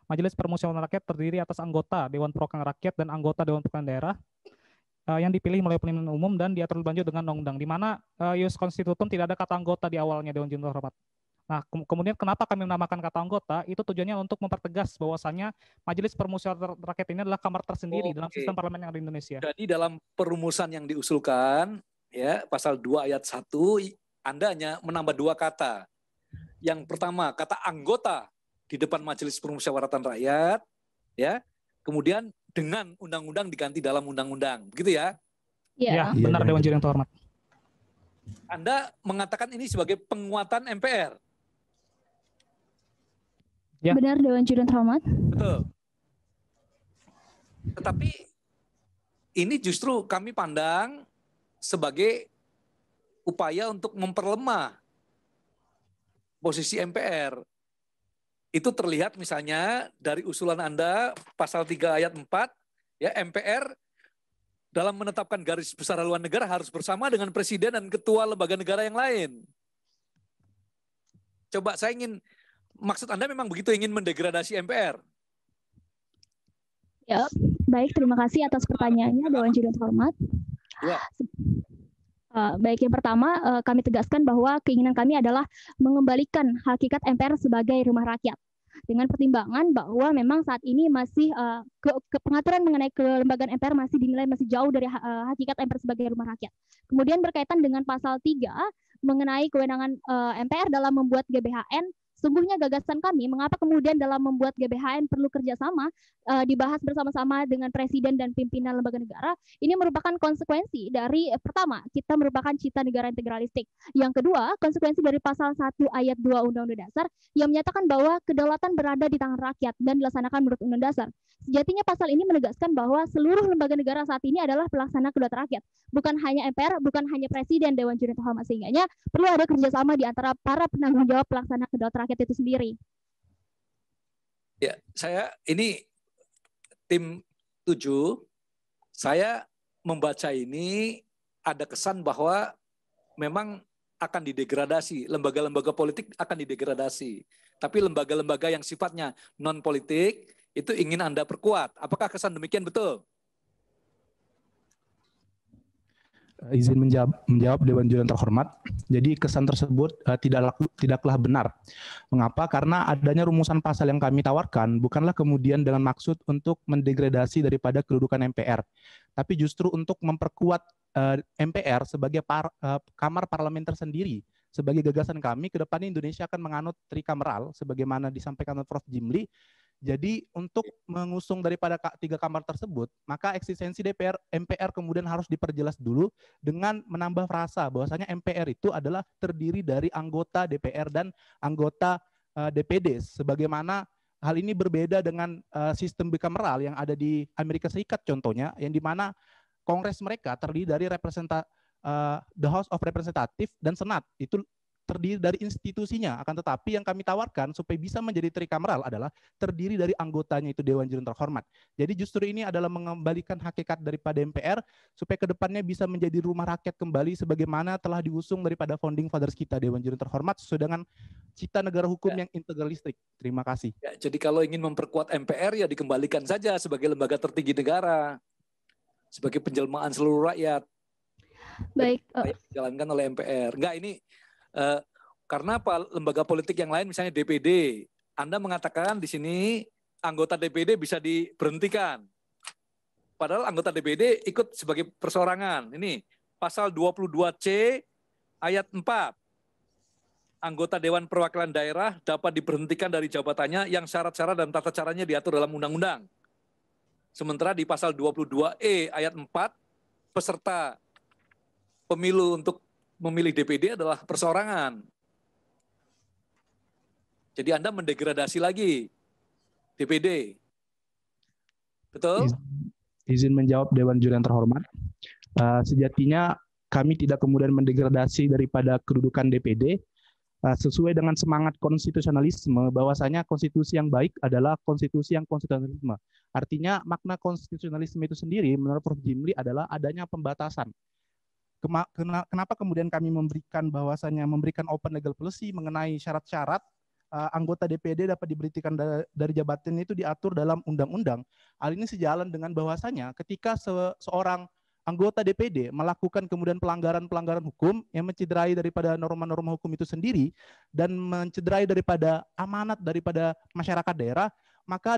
Majelis Permusyawaratan Rakyat terdiri atas anggota Dewan Perwakilan Rakyat dan anggota Dewan Perwakilan Daerah yang dipilih melalui pemilihan umum dan diatur lebih lanjut dengan undang-undang, di mana ius constitutum tidak ada kata anggota di awalnya Dewan Juri terhormat. Nah, kemudian kenapa kami menambahkan kata anggota? Itu tujuannya untuk mempertegas bahwasannya Majelis Permusyawaratan Rakyat ini adalah kamar tersendiri dalam sistem parlemen yang ada di Indonesia. Jadi dalam perumusan yang diusulkan, ya pasal 2 ayat 1, Anda hanya menambah 2 kata. Yang pertama, kata anggota di depan Majelis Permusyawaratan Rakyat, ya. Kemudian dengan undang-undang diganti dalam undang-undang, begitu ya? Iya, benar Dewan Juri yang terhormat. Anda mengatakan ini sebagai penguatan MPR. Ya. Benar Dewan Juri yang terhormat. Betul. Tetapi ini justru kami pandang sebagai upaya untuk memperlemah posisi MPR. Itu terlihat misalnya dari usulan Anda pasal 3 ayat 4, ya MPR dalam menetapkan garis besar haluan negara harus bersama dengan presiden dan ketua lembaga negara yang lain. Coba saya ingin, maksud Anda memang begitu, ingin mendegradasi MPR? Ya, baik, terima kasih atas pertanyaannya Dewan Juri yang terhormat. Ya. Baik, yang pertama kami tegaskan bahwa keinginan kami adalah mengembalikan hakikat MPR sebagai rumah rakyat dengan pertimbangan bahwa memang saat ini masih pengaturan mengenai kelembagaan MPR masih dinilai masih jauh dari hakikat MPR sebagai rumah rakyat. Kemudian berkaitan dengan pasal 3 mengenai kewenangan MPR dalam membuat GBHN, sungguhnya gagasan kami, mengapa kemudian dalam membuat GBHN perlu kerjasama, dibahas bersama-sama dengan presiden dan pimpinan lembaga negara, ini merupakan konsekuensi dari, pertama, kita merupakan cita negara integralistik. Yang kedua, konsekuensi dari pasal 1 ayat 2 Undang-Undang Dasar, yang menyatakan bahwa kedaulatan berada di tangan rakyat dan dilaksanakan menurut Undang Dasar. Sejatinya pasal ini menegaskan bahwa seluruh lembaga negara saat ini adalah pelaksana kedaulatan rakyat. Bukan hanya MPR, bukan hanya presiden, Dewan Juri terhormat, sehingganya perlu ada kerjasama di antara para penanggung jawab pelaksana kedaulatan rakyat itu sendiri. Ya, saya ini tim 7, saya membaca ini ada kesan bahwa memang akan didegradasi, lembaga-lembaga politik akan didegradasi. Tapi lembaga-lembaga yang sifatnya non-politik itu ingin Anda perkuat. Apakah kesan demikian betul? Izin menjawab Dewan Juri yang terhormat. Jadi kesan tersebut tidaklah benar. Mengapa? Karena adanya rumusan pasal yang kami tawarkan bukanlah kemudian dengan maksud untuk mendegradasi daripada kedudukan MPR, tapi justru untuk memperkuat MPR sebagai kamar parlemen tersendiri. Sebagai gagasan kami, ke depannya Indonesia akan menganut trikameral, sebagaimana disampaikan oleh Prof. Jimli. Jadi untuk mengusung daripada 3 kamar tersebut, maka eksistensi MPR kemudian harus diperjelas dulu dengan menambah frasa bahwasanya MPR itu adalah terdiri dari anggota DPR dan anggota DPD. Sebagaimana hal ini berbeda dengan sistem bikameral yang ada di Amerika Serikat contohnya, yang dimana Kongres mereka terdiri dari the House of Representative dan Senat. Itu terdiri dari institusinya. Akan tetapi yang kami tawarkan supaya bisa menjadi trikameral adalah terdiri dari anggotanya itu Dewan Juri Terhormat. Jadi justru ini adalah mengembalikan hakikat daripada MPR supaya kedepannya bisa menjadi rumah rakyat kembali sebagaimana telah diusung daripada founding fathers kita Dewan Juri Terhormat sesuai dengan cita negara hukum yang integralistik. Terima kasih. Ya, jadi kalau ingin memperkuat MPR ya dikembalikan saja sebagai lembaga tertinggi negara, sebagai penjelmaan seluruh rakyat. Baik. Dijalankan oleh MPR. Enggak, ini karena apa? Lembaga politik yang lain misalnya DPD, Anda mengatakan di sini anggota DPD bisa diberhentikan. Padahal anggota DPD ikut sebagai perseorangan. Ini pasal 22C ayat 4. Anggota Dewan Perwakilan Daerah dapat diberhentikan dari jabatannya yang syarat-syarat dan tata caranya diatur dalam undang-undang. Sementara di pasal 22E ayat 4, peserta pemilu untuk memilih DPD adalah perseorangan. Jadi Anda mendegradasi lagi DPD. Betul? Izin menjawab Dewan Juri yang terhormat. Sejatinya kami tidak kemudian mendegradasi daripada kedudukan DPD, sesuai dengan semangat konstitusionalisme bahwasanya konstitusi yang baik adalah konstitusi yang konstitusionalisme. Artinya makna konstitusionalisme itu sendiri menurut Prof. Jimli adalah adanya pembatasan. Kenapa kemudian kami memberikan open legal policy mengenai syarat-syarat anggota DPD dapat diberhentikan dari jabatan itu diatur dalam undang-undang. Hal ini sejalan dengan bahwasanya ketika seorang anggota DPD melakukan kemudian pelanggaran-pelanggaran hukum yang mencederai daripada norma-norma hukum itu sendiri dan mencederai daripada amanat daripada masyarakat daerah, maka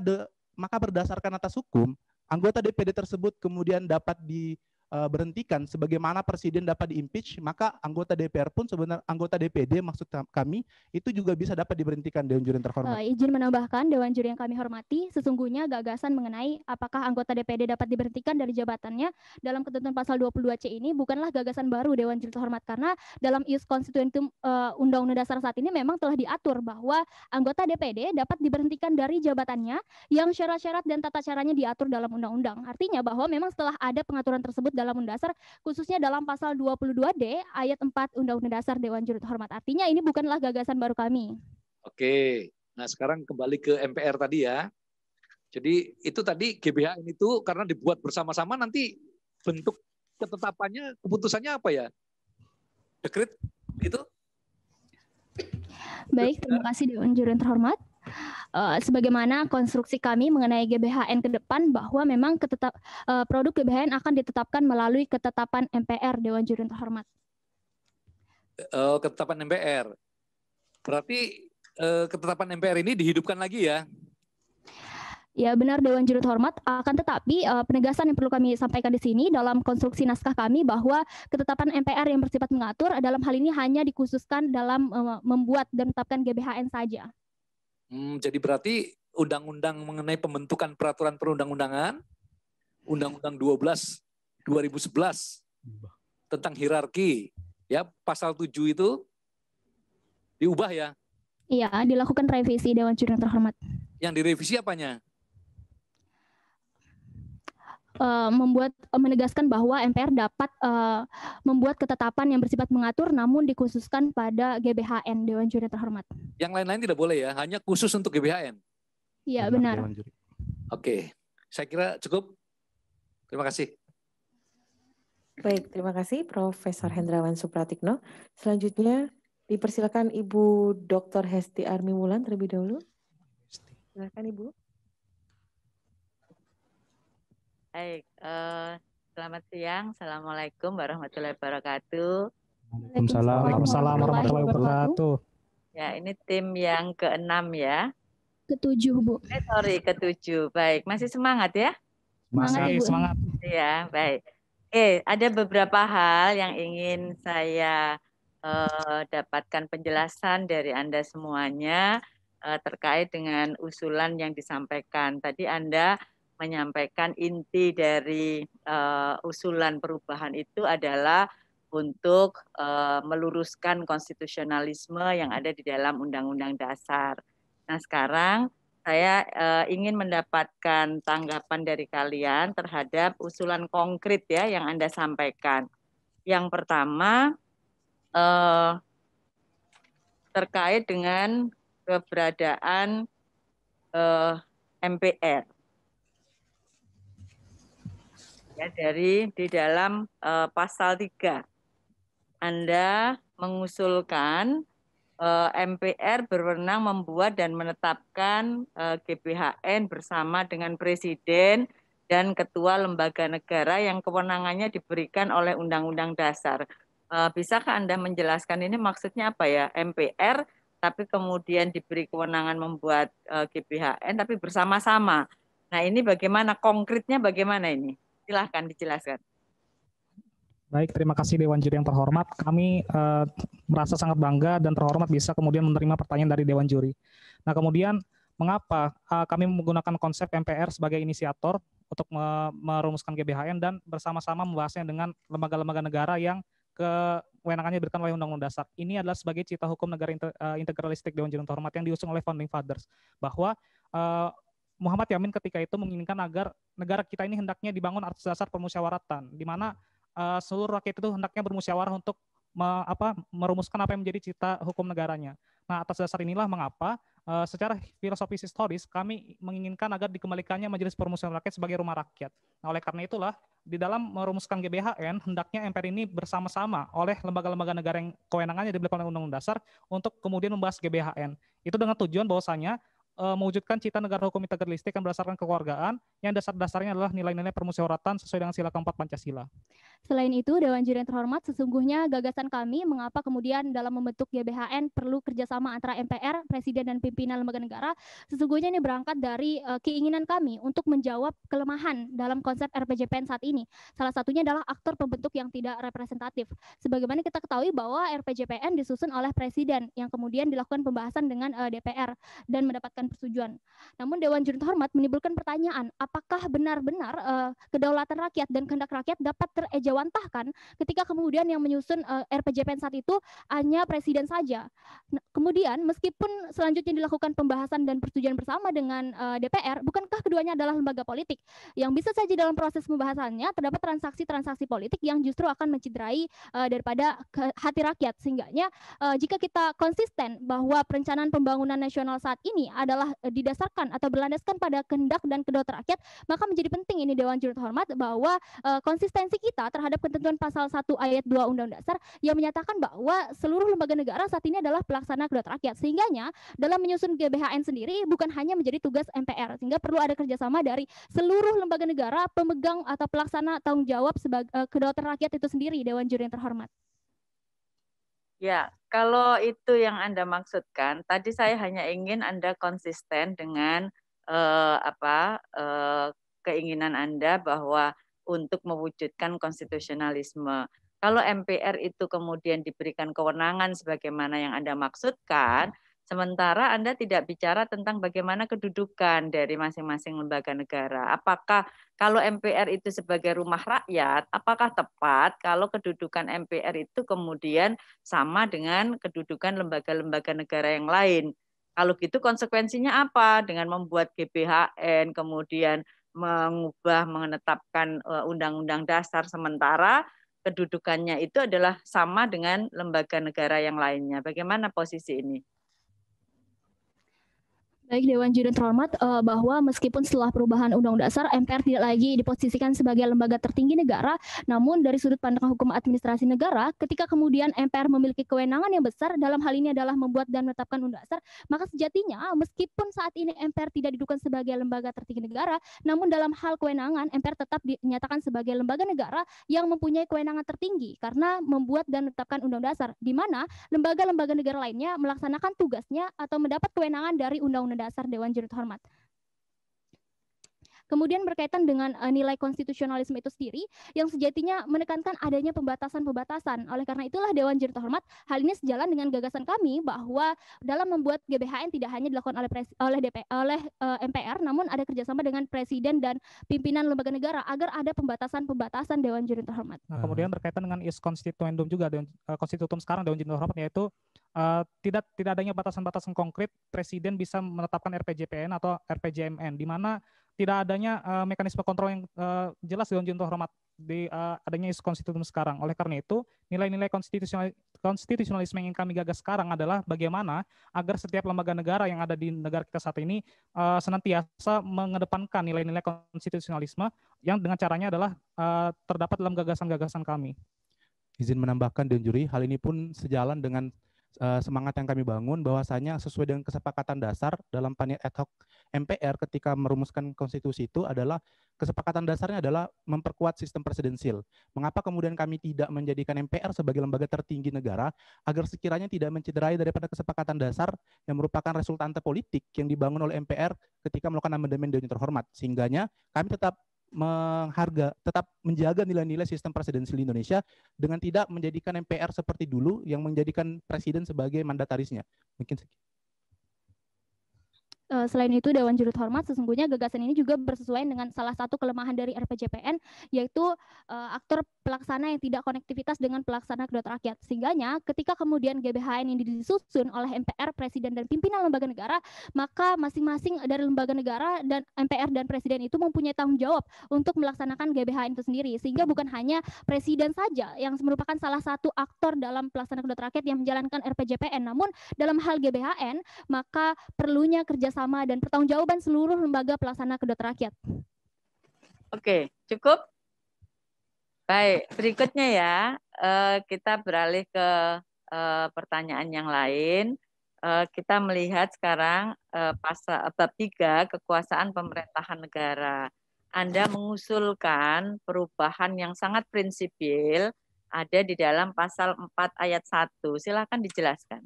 berdasarkan atas hukum, anggota DPD tersebut kemudian dapat diberhentikan sebagaimana presiden dapat diimpeach, maka anggota DPR pun sebenarnya anggota DPD maksud kami itu juga bisa dapat diberhentikan Dewan Juri yang terhormat. Izin menambahkan Dewan Juri yang kami hormati, sesungguhnya gagasan mengenai apakah anggota DPD dapat diberhentikan dari jabatannya dalam ketentuan pasal 22C ini bukanlah gagasan baru Dewan Juri terhormat, karena dalam ius constituentum Undang-Undang Dasar saat ini memang telah diatur bahwa anggota DPD dapat diberhentikan dari jabatannya yang syarat-syarat dan tata caranya diatur dalam undang-undang. Artinya bahwa memang setelah ada pengaturan tersebut dalam Undang Dasar, khususnya dalam pasal 22D ayat 4 Undang-Undang Dasar Dewan Juri Terhormat. Artinya ini bukanlah gagasan baru kami. Oke, nah sekarang kembali ke MPR tadi ya. Jadi itu tadi GBHN itu karena dibuat bersama-sama, nanti bentuk ketetapannya, keputusannya apa ya? Dekret itu? Baik, terima kasih Dewan Juri yang terhormat. Sebagaimana konstruksi kami mengenai GBHN ke depan bahwa memang produk GBHN akan ditetapkan melalui ketetapan MPR Dewan Juri yang terhormat. Ketetapan MPR. Berarti ketetapan MPR ini dihidupkan lagi ya? Ya benar Dewan Juri terhormat, akan tetapi penegasan yang perlu kami sampaikan di sini dalam konstruksi naskah kami bahwa ketetapan MPR yang bersifat mengatur dalam hal ini hanya dikhususkan dalam membuat dan menetapkan GBHN saja. Jadi berarti undang-undang mengenai pembentukan peraturan perundang-undangan, Undang-Undang 12 2011 tentang hierarki, ya pasal 7 itu diubah ya? Iya, dilakukan revisi Dewan Juri yang terhormat. Yang direvisi apanya? Menegaskan bahwa MPR dapat membuat ketetapan yang bersifat mengatur namun dikhususkan pada GBHN Dewan Juri terhormat. Yang lain-lain tidak boleh ya, hanya khusus untuk GBHN? Iya benar. Oke, saya kira cukup. Terima kasih. Baik, terima kasih Profesor Hendrawan Supratikno. Selanjutnya dipersilakan Ibu Dr. Hesti Armi Wulan terlebih dahulu. Silakan Ibu. Baik, selamat siang. Assalamualaikum warahmatullahi wabarakatuh. Waalaikumsalam warahmatullahi wabarakatuh. Ya, ini tim yang ke-6 ya. Ke-7, Bu. Ke-7. Baik, masih semangat ya? Masih semangat. Ya, baik. Ada beberapa hal yang ingin saya dapatkan penjelasan dari Anda semuanya terkait dengan usulan yang disampaikan. Tadi Anda menyampaikan inti dari usulan perubahan itu adalah untuk meluruskan konstitusionalisme yang ada di dalam Undang-Undang Dasar. Nah, sekarang saya ingin mendapatkan tanggapan dari kalian terhadap usulan konkret ya yang Anda sampaikan. Yang pertama terkait dengan keberadaan MPR. Ya, di dalam pasal 3 Anda mengusulkan MPR berwenang membuat dan menetapkan GBHN bersama dengan Presiden dan Ketua Lembaga Negara yang kewenangannya diberikan oleh Undang-Undang Dasar. Bisakah Anda menjelaskan ini maksudnya apa ya? MPR tapi kemudian diberi kewenangan membuat GBHN tapi bersama-sama. Nah ini bagaimana, konkretnya bagaimana ini? Silahkan dijelaskan. Baik, terima kasih Dewan Juri yang terhormat. Kami merasa sangat bangga dan terhormat bisa kemudian menerima pertanyaan dari Dewan Juri. Nah, kemudian mengapa kami menggunakan konsep MPR sebagai inisiator untuk merumuskan GBHN dan bersama-sama membahasnya dengan lembaga-lembaga negara yang kewenangannya diberikan oleh Undang-Undang Dasar. Ini adalah sebagai cita hukum negara integralistik Dewan Juri yang terhormat yang diusung oleh Founding Fathers, bahwa Muhammad Yamin ketika itu menginginkan agar negara kita ini hendaknya dibangun atas dasar permusyawaratan, di mana seluruh rakyat itu hendaknya bermusyawarah untuk merumuskan apa yang menjadi cita hukum negaranya. Nah, atas dasar inilah mengapa secara filosofis historis kami menginginkan agar dikembalikannya Majelis Permusyawaratan Rakyat sebagai rumah rakyat. Nah, oleh karena itulah di dalam merumuskan GBHN hendaknya MPR ini bersama-sama oleh lembaga-lembaga negara yang kewenangannya diberikan oleh Undang-Undang Dasar untuk kemudian membahas GBHN. Itu dengan tujuan bahwasanya mewujudkan cita negara hukum integralistik yang berdasarkan kekeluargaan yang dasar-dasarnya adalah nilai-nilai permusyawaratan sesuai dengan sila keempat Pancasila. Selain itu, Dewan Juri yang terhormat, sesungguhnya gagasan kami mengapa kemudian dalam membentuk GBHN perlu kerjasama antara MPR, Presiden dan pimpinan lembaga negara, sesungguhnya ini berangkat dari keinginan kami untuk menjawab kelemahan dalam konsep RPJPN saat ini. Salah satunya adalah aktor pembentuk yang tidak representatif. Sebagaimana kita ketahui bahwa RPJPN disusun oleh Presiden yang kemudian dilakukan pembahasan dengan DPR dan mendapatkan persetujuan. Namun Dewan Juri terhormat menimbulkan pertanyaan, apakah benar-benar kedaulatan rakyat dan kehendak rakyat dapat terejawantahkan ketika kemudian yang menyusun RPJPN saat itu hanya Presiden saja. Kemudian meskipun selanjutnya dilakukan pembahasan dan persetujuan bersama dengan DPR, bukankah keduanya adalah lembaga politik yang bisa saja dalam proses pembahasannya terdapat transaksi-transaksi politik yang justru akan mencederai daripada hati rakyat. Sehingganya jika kita konsisten bahwa perencanaan pembangunan nasional saat ini adalah didasarkan atau berlandaskan pada kehendak dan kedaulatan rakyat, maka menjadi penting ini Dewan Juri terhormat bahwa konsistensi kita terhadap ketentuan pasal 1 ayat 2 Undang-Undang Dasar yang menyatakan bahwa seluruh lembaga negara saat ini adalah pelaksana kedaulatan rakyat. Sehingganya dalam menyusun GBHN sendiri bukan hanya menjadi tugas MPR, sehingga perlu ada kerjasama dari seluruh lembaga negara pemegang atau pelaksana tanggung jawab sebagai kedaulatan rakyat itu sendiri, Dewan Juri yang terhormat. Ya, kalau itu yang Anda maksudkan, tadi saya hanya ingin Anda konsisten dengan keinginan Anda bahwa untuk mewujudkan konstitusionalisme. Kalau MPR itu kemudian diberikan kewenangan sebagaimana yang Anda maksudkan, sementara Anda tidak bicara tentang bagaimana kedudukan dari masing-masing lembaga negara. Apakah kalau MPR itu sebagai rumah rakyat, apakah tepat kalau kedudukan MPR itu kemudian sama dengan kedudukan lembaga-lembaga negara yang lain? Kalau gitu konsekuensinya apa? Dengan membuat GBHN, kemudian menetapkan Undang-Undang Dasar sementara kedudukannya itu adalah sama dengan lembaga negara yang lainnya. Bagaimana posisi ini? Baik Dewan Juri terhormat, bahwa meskipun setelah perubahan Undang-Undang Dasar, MPR tidak lagi diposisikan sebagai lembaga tertinggi negara, namun dari sudut pandang hukum administrasi negara, ketika kemudian MPR memiliki kewenangan yang besar dalam hal ini adalah membuat dan menetapkan Undang-Undang Dasar, maka sejatinya meskipun saat ini MPR tidak didudukan sebagai lembaga tertinggi negara, namun dalam hal kewenangan MPR tetap dinyatakan sebagai lembaga negara yang mempunyai kewenangan tertinggi karena membuat dan menetapkan Undang-Undang Dasar, di mana lembaga-lembaga negara lainnya melaksanakan tugasnya atau mendapat kewenangan dari Undang-Undang Dasar Dewan Juri terhormat. Kemudian berkaitan dengan nilai konstitusionalisme itu sendiri yang sejatinya menekankan adanya pembatasan-pembatasan. Oleh karena itulah Dewan Juri Terhormat, hal ini sejalan dengan gagasan kami bahwa dalam membuat GBHN tidak hanya dilakukan oleh MPR, namun ada kerjasama dengan Presiden dan pimpinan lembaga negara agar ada pembatasan-pembatasan Dewan Juri Terhormat. Nah, kemudian berkaitan dengan is constituendum juga, konstitutum sekarang Dewan Juri Terhormat, yaitu tidak adanya batasan-batasan konkret Presiden bisa menetapkan RPJPN atau RPJMN, di mana tidak adanya mekanisme kontrol yang jelas Dewan Juri Terhormat di adanya is constitutum sekarang. Oleh karena itu, nilai-nilai konstitusionalisme yang ingin kami gagas sekarang adalah bagaimana agar setiap lembaga negara yang ada di negara kita saat ini senantiasa mengedepankan nilai-nilai konstitusionalisme yang dengan caranya adalah terdapat dalam gagasan-gagasan kami. Izin menambahkan Dewan Juri, hal ini pun sejalan dengan semangat yang kami bangun bahwasanya sesuai dengan kesepakatan dasar dalam panitia ad hoc MPR ketika merumuskan konstitusi itu adalah kesepakatan dasarnya adalah memperkuat sistem presidensil. Mengapa kemudian kami tidak menjadikan MPR sebagai lembaga tertinggi negara agar sekiranya tidak mencederai daripada kesepakatan dasar yang merupakan resultante politik yang dibangun oleh MPR ketika melakukan amandemen Dewan Terhormat, sehingganya kami tetap tetap menjaga nilai-nilai sistem presidensial di Indonesia dengan tidak menjadikan MPR seperti dulu yang menjadikan presiden sebagai mandatarisnya. Mungkin Selain itu, Dewan Juri Terhormat sesungguhnya gagasan ini juga bersesuaian dengan salah satu kelemahan dari RPJPN, yaitu aktor pelaksana yang tidak konektivitas dengan pelaksana kedaulatan rakyat. Sehingganya ketika kemudian GBHN ini disusun oleh MPR, Presiden, dan pimpinan lembaga negara, maka masing-masing dari lembaga negara dan MPR dan Presiden itu mempunyai tanggung jawab untuk melaksanakan GBHN itu sendiri. Sehingga bukan hanya Presiden saja yang merupakan salah satu aktor dalam pelaksana kedaulatan rakyat yang menjalankan RPJPN, namun dalam hal GBHN, maka perlunya kerjasama dan pertanggungjawaban seluruh lembaga pelaksana kedaulatan rakyat. Oke, cukup? Baik, berikutnya ya, kita beralih ke pertanyaan yang lain. Kita melihat sekarang pasal bab 3, kekuasaan pemerintahan negara. Anda mengusulkan perubahan yang sangat prinsipil ada di dalam pasal 4 ayat 1. Silakan dijelaskan.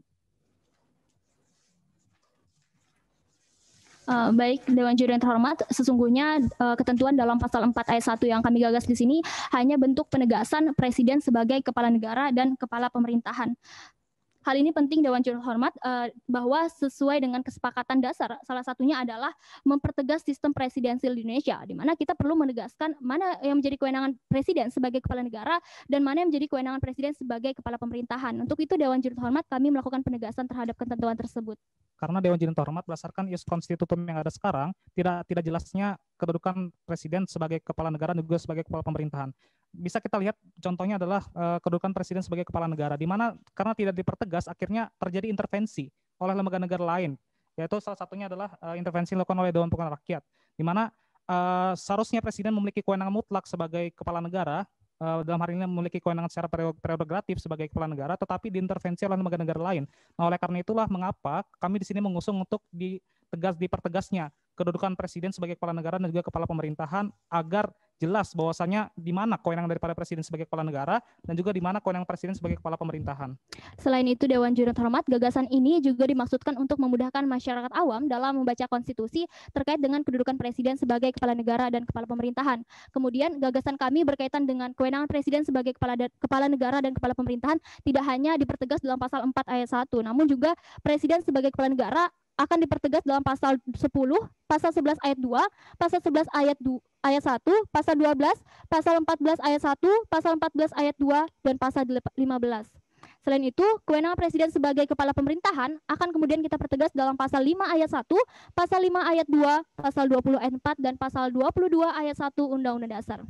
Baik, Dewan Juri yang terhormat, sesungguhnya ketentuan dalam pasal 4 ayat 1 yang kami gagas di sini hanya bentuk penegasan Presiden sebagai kepala negara dan kepala pemerintahan. Hal ini penting Dewan Juri Terhormat bahwa sesuai dengan kesepakatan dasar, salah satunya adalah mempertegas sistem presidensial di Indonesia, di mana kita perlu menegaskan mana yang menjadi kewenangan Presiden sebagai kepala negara dan mana yang menjadi kewenangan Presiden sebagai kepala pemerintahan. Untuk itu Dewan Juri Terhormat kami melakukan penegasan terhadap ketentuan tersebut. Karena Dewan Juri Terhormat berdasarkan is konstitutum yang ada sekarang tidak jelasnya kedudukan Presiden sebagai kepala negara dan juga sebagai kepala pemerintahan. Bisa kita lihat contohnya adalah kedudukan Presiden sebagai kepala negara, di mana karena tidak dipertegas akhirnya terjadi intervensi oleh lembaga negara lain, yaitu salah satunya adalah intervensi dilakukan oleh Dewan Perwakilan Rakyat, di mana seharusnya Presiden memiliki kewenangan mutlak sebagai kepala negara, dalam hari ini memiliki kewenangan secara prerogatif sebagai kepala negara, tetapi diintervensi oleh lembaga negara lain. Nah, oleh karena itulah mengapa kami di sini mengusung untuk dipertegasnya kedudukan Presiden sebagai kepala negara dan juga kepala pemerintahan agar jelas bahwasanya di mana kewenangan daripada Presiden sebagai kepala negara dan juga di mana kewenangan Presiden sebagai kepala pemerintahan. Selain itu, Dewan Juri Terhormat, gagasan ini juga dimaksudkan untuk memudahkan masyarakat awam dalam membaca konstitusi terkait dengan kedudukan Presiden sebagai kepala negara dan kepala pemerintahan. Kemudian gagasan kami berkaitan dengan kewenangan Presiden sebagai kepala negara dan kepala pemerintahan tidak hanya dipertegas dalam pasal 4 ayat 1, namun juga Presiden sebagai kepala negara akan dipertegas dalam pasal 10, pasal 11 ayat 2, pasal 11 ayat 1, pasal 12, pasal 14 ayat 1, pasal 14 ayat 2, dan pasal 15. Selain itu, kewenangan Presiden sebagai kepala pemerintahan akan kemudian kita pertegas dalam pasal 5 ayat 1, pasal 5 ayat 2, pasal 20 ayat 4, dan pasal 22 ayat 1 Undang-Undang Dasar.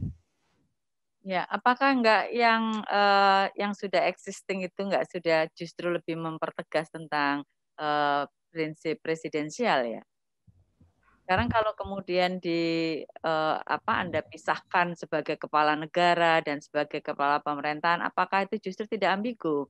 Ya, apakah enggak yang sudah existing itu enggak sudah justru lebih mempertegas tentang prinsip presidensial ya? Sekarang kalau kemudian Anda pisahkan sebagai kepala negara dan sebagai kepala pemerintahan, apakah itu justru tidak ambigu?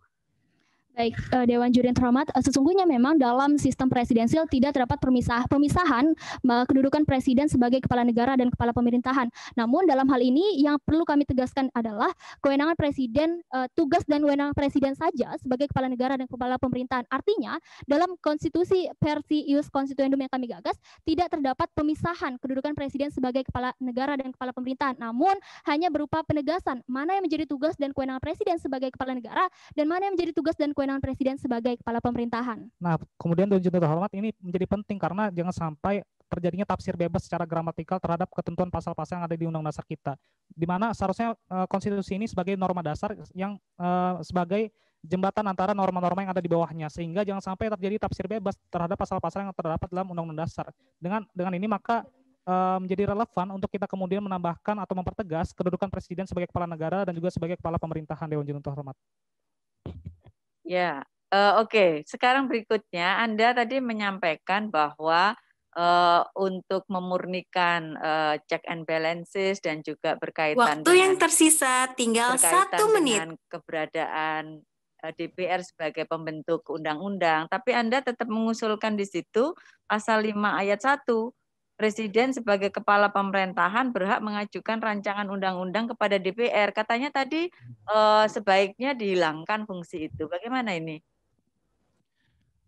Baik, Dewan Juri yang terhormat, sesungguhnya memang dalam sistem presidensial tidak terdapat pemisahan kedudukan presiden sebagai kepala negara dan kepala pemerintahan. Namun dalam hal ini yang perlu kami tegaskan adalah kewenangan presiden, tugas dan wewenang presiden saja sebagai kepala negara dan kepala pemerintahan. Artinya dalam konstitusi versi ius constituendum yang kami gagas tidak terdapat pemisahan kedudukan presiden sebagai kepala negara dan kepala pemerintahan. Namun hanya berupa penegasan mana yang menjadi tugas dan kewenangan presiden sebagai kepala negara dan mana yang menjadi tugas dan kewenangan presiden sebagai kepala pemerintahan. Nah, kemudian Dewan Juri terhormat ini menjadi penting karena jangan sampai terjadinya tafsir bebas secara gramatikal terhadap ketentuan pasal-pasal yang ada di Undang-Undang Dasar kita, di mana seharusnya konstitusi ini sebagai norma dasar yang sebagai jembatan antara norma-norma yang ada di bawahnya, sehingga jangan sampai terjadi tafsir bebas terhadap pasal-pasal yang terdapat dalam Undang-Undang Dasar. Dengan ini maka menjadi relevan untuk kita kemudian menambahkan atau mempertegas kedudukan presiden sebagai kepala negara dan juga sebagai kepala pemerintahan. Dewan Juri terhormat. Ya, oke. Sekarang berikutnya Anda tadi menyampaikan bahwa untuk memurnikan check and balances dan juga berkaitan waktu yang tersisa tinggal 1 menit dengan keberadaan DPR sebagai pembentuk undang-undang, tapi Anda tetap mengusulkan di situ pasal 5 ayat 1. Presiden sebagai kepala pemerintahan berhak mengajukan rancangan undang-undang kepada DPR. Katanya tadi sebaiknya dihilangkan fungsi itu. Bagaimana ini?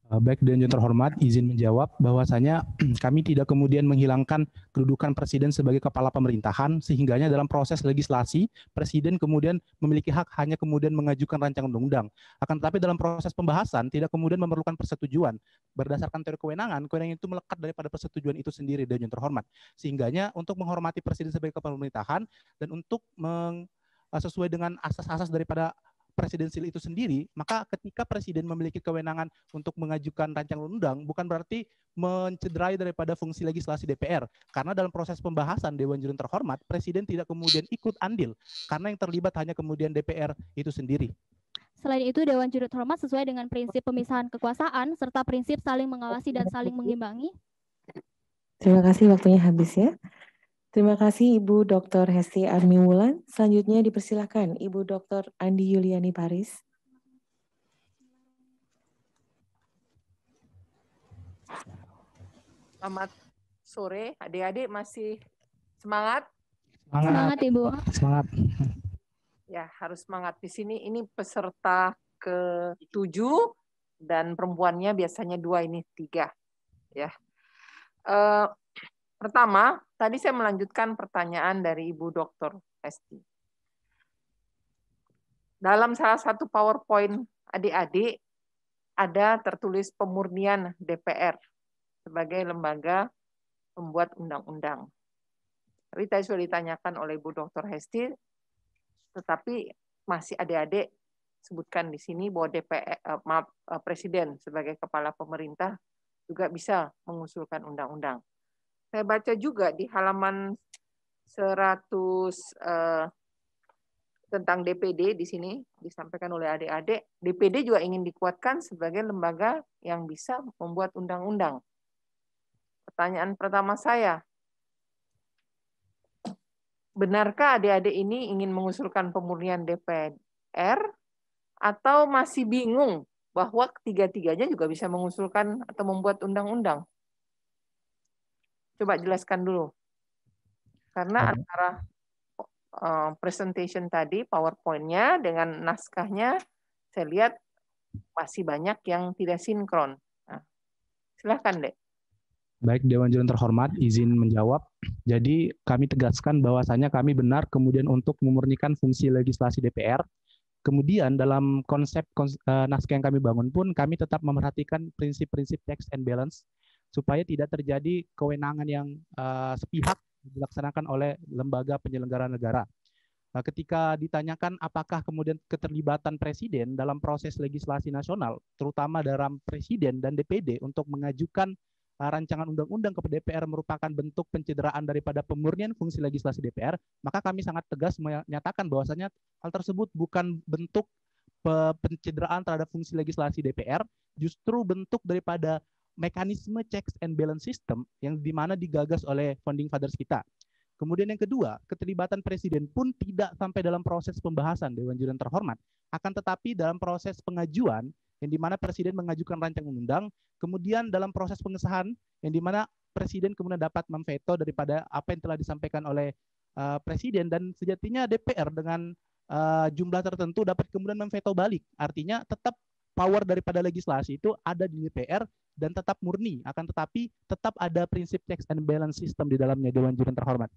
Baik, Dewan Juri terhormat, izin menjawab bahwasanya kami tidak kemudian menghilangkan kedudukan presiden sebagai kepala pemerintahan, sehingganya dalam proses legislasi presiden kemudian memiliki hak hanya kemudian mengajukan rancangan undang-undang. Akan tetapi dalam proses pembahasan tidak kemudian memerlukan persetujuan. Berdasarkan teori kewenangan itu melekat daripada persetujuan itu sendiri, Dewan Juri terhormat. Sehingganya untuk menghormati presiden sebagai kepala pemerintahan dan untuk sesuai dengan asas-asas daripada presidensil itu sendiri, maka ketika presiden memiliki kewenangan untuk mengajukan rancangan undang, bukan berarti mencederai daripada fungsi legislasi DPR. Karena dalam proses pembahasan Dewan Juri terhormat, presiden tidak kemudian ikut andil, karena yang terlibat hanya kemudian DPR itu sendiri. Selain itu, Dewan Juri terhormat sesuai dengan prinsip pemisahan kekuasaan, serta prinsip saling mengawasi dan saling mengimbangi. Terima kasih, waktunya habis ya. Terima kasih Ibu Dr. Hesti Armiwulan. Selanjutnya dipersilakan Ibu Dr. Andi Yuliani Paris. Selamat sore, adik-adik masih semangat? Semangat Ibu. Semangat. Ya, harus semangat di sini. Ini peserta ke-7 dan perempuannya biasanya 2, ini 3. Ya. Pertama, tadi saya melanjutkan pertanyaan dari Ibu Dr. Hesti. Dalam salah satu PowerPoint adik-adik ada tertulis pemurnian DPR sebagai lembaga pembuat undang-undang. Tapi tadi sudah ditanyakan oleh Ibu Dr. Hesti, tetapi masih adik-adik sebutkan di sini bahwa Presiden sebagai kepala pemerintah juga bisa mengusulkan undang-undang. Saya baca juga di halaman 100 tentang DPD di sini disampaikan oleh adik-adik, DPD juga ingin dikuatkan sebagai lembaga yang bisa membuat undang-undang. Pertanyaan pertama saya, benarkah adik-adik ini ingin mengusulkan pemurnian DPR atau masih bingung bahwa ketiga-tiganya juga bisa mengusulkan atau membuat undang-undang? Coba jelaskan dulu. Karena antara presentation tadi, PowerPoint-nya dengan naskahnya, saya lihat masih banyak yang tidak sinkron. Nah, silahkan, Dek. Baik, Dewan Juri terhormat, izin menjawab. Jadi kami tegaskan bahwasanya kami benar kemudian untuk memurnikan fungsi legislasi DPR. Kemudian dalam konsep naskah yang kami bangun pun kami tetap memerhatikan prinsip-prinsip checks and balance supaya tidak terjadi kewenangan yang sepihak dilaksanakan oleh lembaga penyelenggara negara. Ketika ditanyakan apakah kemudian keterlibatan presiden dalam proses legislasi nasional, terutama dalam presiden dan DPD untuk mengajukan rancangan undang-undang kepada DPR merupakan bentuk pencederaan daripada pemurnian fungsi legislasi DPR, maka kami sangat tegas menyatakan bahwasanya hal tersebut bukan bentuk pencederaan terhadap fungsi legislasi DPR, justru bentuk daripada mekanisme checks and balance system yang dimana digagas oleh founding fathers kita. Kemudian yang kedua, keterlibatan presiden pun tidak sampai dalam proses pembahasan Dewan Juri terhormat. Akan tetapi dalam proses pengajuan yang di mana Presiden mengajukan rancangan undang, kemudian dalam proses pengesahan, yang di mana Presiden kemudian dapat memveto daripada apa yang telah disampaikan oleh Presiden, dan sejatinya DPR dengan jumlah tertentu dapat kemudian memveto balik. Artinya tetap power daripada legislasi itu ada di DPR dan tetap murni, akan tetapi tetap ada prinsip checks and balance system di dalamnya, Dewan Juri yang terhormat.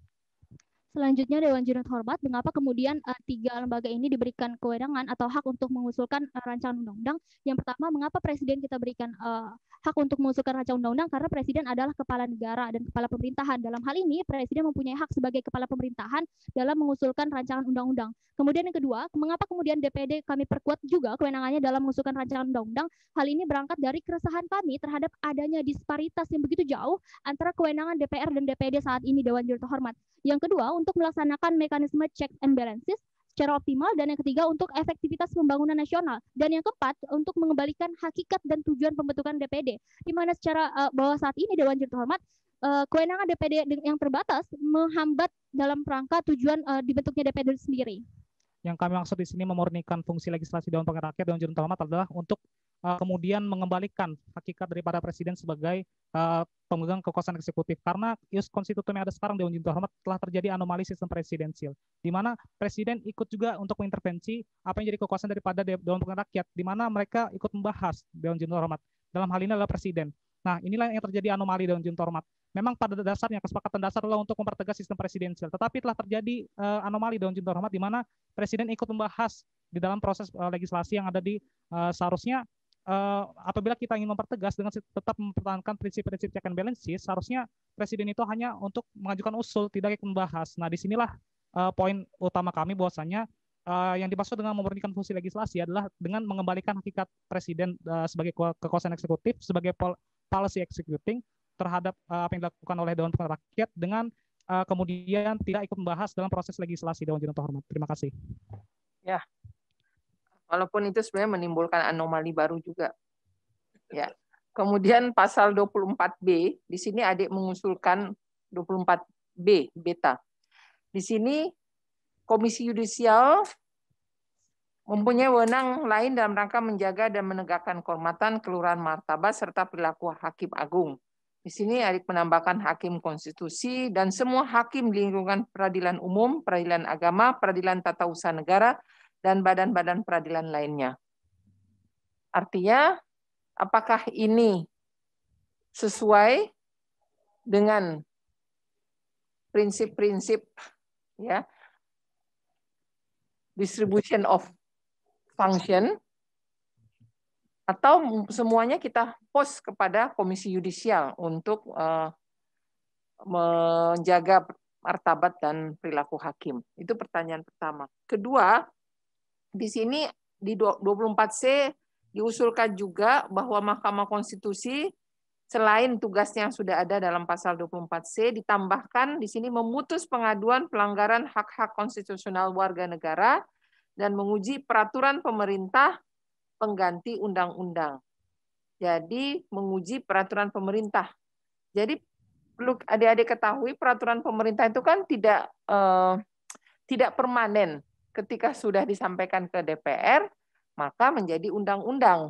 Selanjutnya Dewan Juri terhormat, mengapa kemudian tiga lembaga ini diberikan kewenangan atau hak untuk mengusulkan rancangan undang-undang? Yang pertama, mengapa Presiden kita berikan hak untuk mengusulkan rancangan undang-undang? Karena Presiden adalah kepala negara dan kepala pemerintahan. Dalam hal ini, Presiden mempunyai hak sebagai kepala pemerintahan dalam mengusulkan rancangan undang-undang. Kemudian yang kedua, mengapa kemudian DPD kami perkuat juga kewenangannya dalam mengusulkan rancangan undang-undang? Hal ini berangkat dari keresahan kami terhadap adanya disparitas yang begitu jauh antara kewenangan DPR dan DPD saat ini, Dewan Juri terhormat. Yang kedua, untuk melaksanakan mekanisme checks and balances secara optimal, dan yang ketiga untuk efektivitas pembangunan nasional, dan yang keempat untuk mengembalikan hakikat dan tujuan pembentukan DPD, di mana secara bahwa saat ini Dewan Juri terhormat kewenangan DPD yang terbatas menghambat dalam rangka tujuan dibentuknya DPD sendiri. Yang kami maksud di sini memurnikan fungsi legislasi Dewan Perwakilan Rakyat Dewan Juri terhormat adalah untuk kemudian mengembalikan hakikat daripada Presiden sebagai pemegang kekuasaan eksekutif, karena ius konstitutum yang ada sekarang Dewan Juri terhormat telah terjadi anomali sistem presidensial, di mana Presiden ikut juga untuk mengintervensi apa yang jadi kekuasaan daripada Dewan Perwakilan Rakyat, di mana mereka ikut membahas Dewan Juri terhormat. Dalam hal ini adalah Presiden. Nah, inilah yang terjadi anomali Dewan Juri terhormat. Memang pada dasarnya kesepakatan dasar adalah untuk mempertegas sistem presidensial, tetapi telah terjadi anomali Dewan Juri terhormat, di mana Presiden ikut membahas di dalam proses legislasi yang ada di seharusnya apabila kita ingin mempertegas dengan tetap mempertahankan prinsip-prinsip check and balances, seharusnya Presiden itu hanya untuk mengajukan usul, tidak ikut membahas. Nah, disinilah poin utama kami bahwasanya yang dimaksud dengan memurnikan fungsi legislasi adalah dengan mengembalikan hakikat Presiden sebagai kekuasaan eksekutif, sebagai policy executing terhadap apa yang dilakukan oleh Dewan Perwakilan Rakyat, dengan kemudian tidak ikut membahas dalam proses legislasi Dewan Juri terhormat. Terima kasih. Ya. Walaupun itu sebenarnya menimbulkan anomali baru juga. Ya. Kemudian pasal 24B, di sini adik mengusulkan 24B beta. Di sini Komisi Yudisial mempunyai wewenang lain dalam rangka menjaga dan menegakkan kehormatan, keluhuran martabat serta perilaku hakim agung. Di sini adik menambahkan hakim konstitusi dan semua hakim di lingkungan peradilan umum, peradilan agama, peradilan tata usaha negara, dan badan-badan peradilan lainnya. Artinya, apakah ini sesuai dengan prinsip-prinsip ya distribution of function, atau semuanya kita post kepada Komisi Yudisial untuk menjaga martabat dan perilaku hakim? Itu pertanyaan pertama. Kedua, di sini di 24C diusulkan juga bahwa Mahkamah Konstitusi selain tugasnya yang sudah ada dalam pasal 24C, ditambahkan di sini memutus pengaduan pelanggaran hak-hak konstitusional warga negara dan menguji peraturan pemerintah pengganti undang-undang. Jadi menguji peraturan pemerintah. Jadi perlu adik-adik ketahui, peraturan pemerintah itu kan tidak permanen. Ketika sudah disampaikan ke DPR, maka menjadi undang-undang.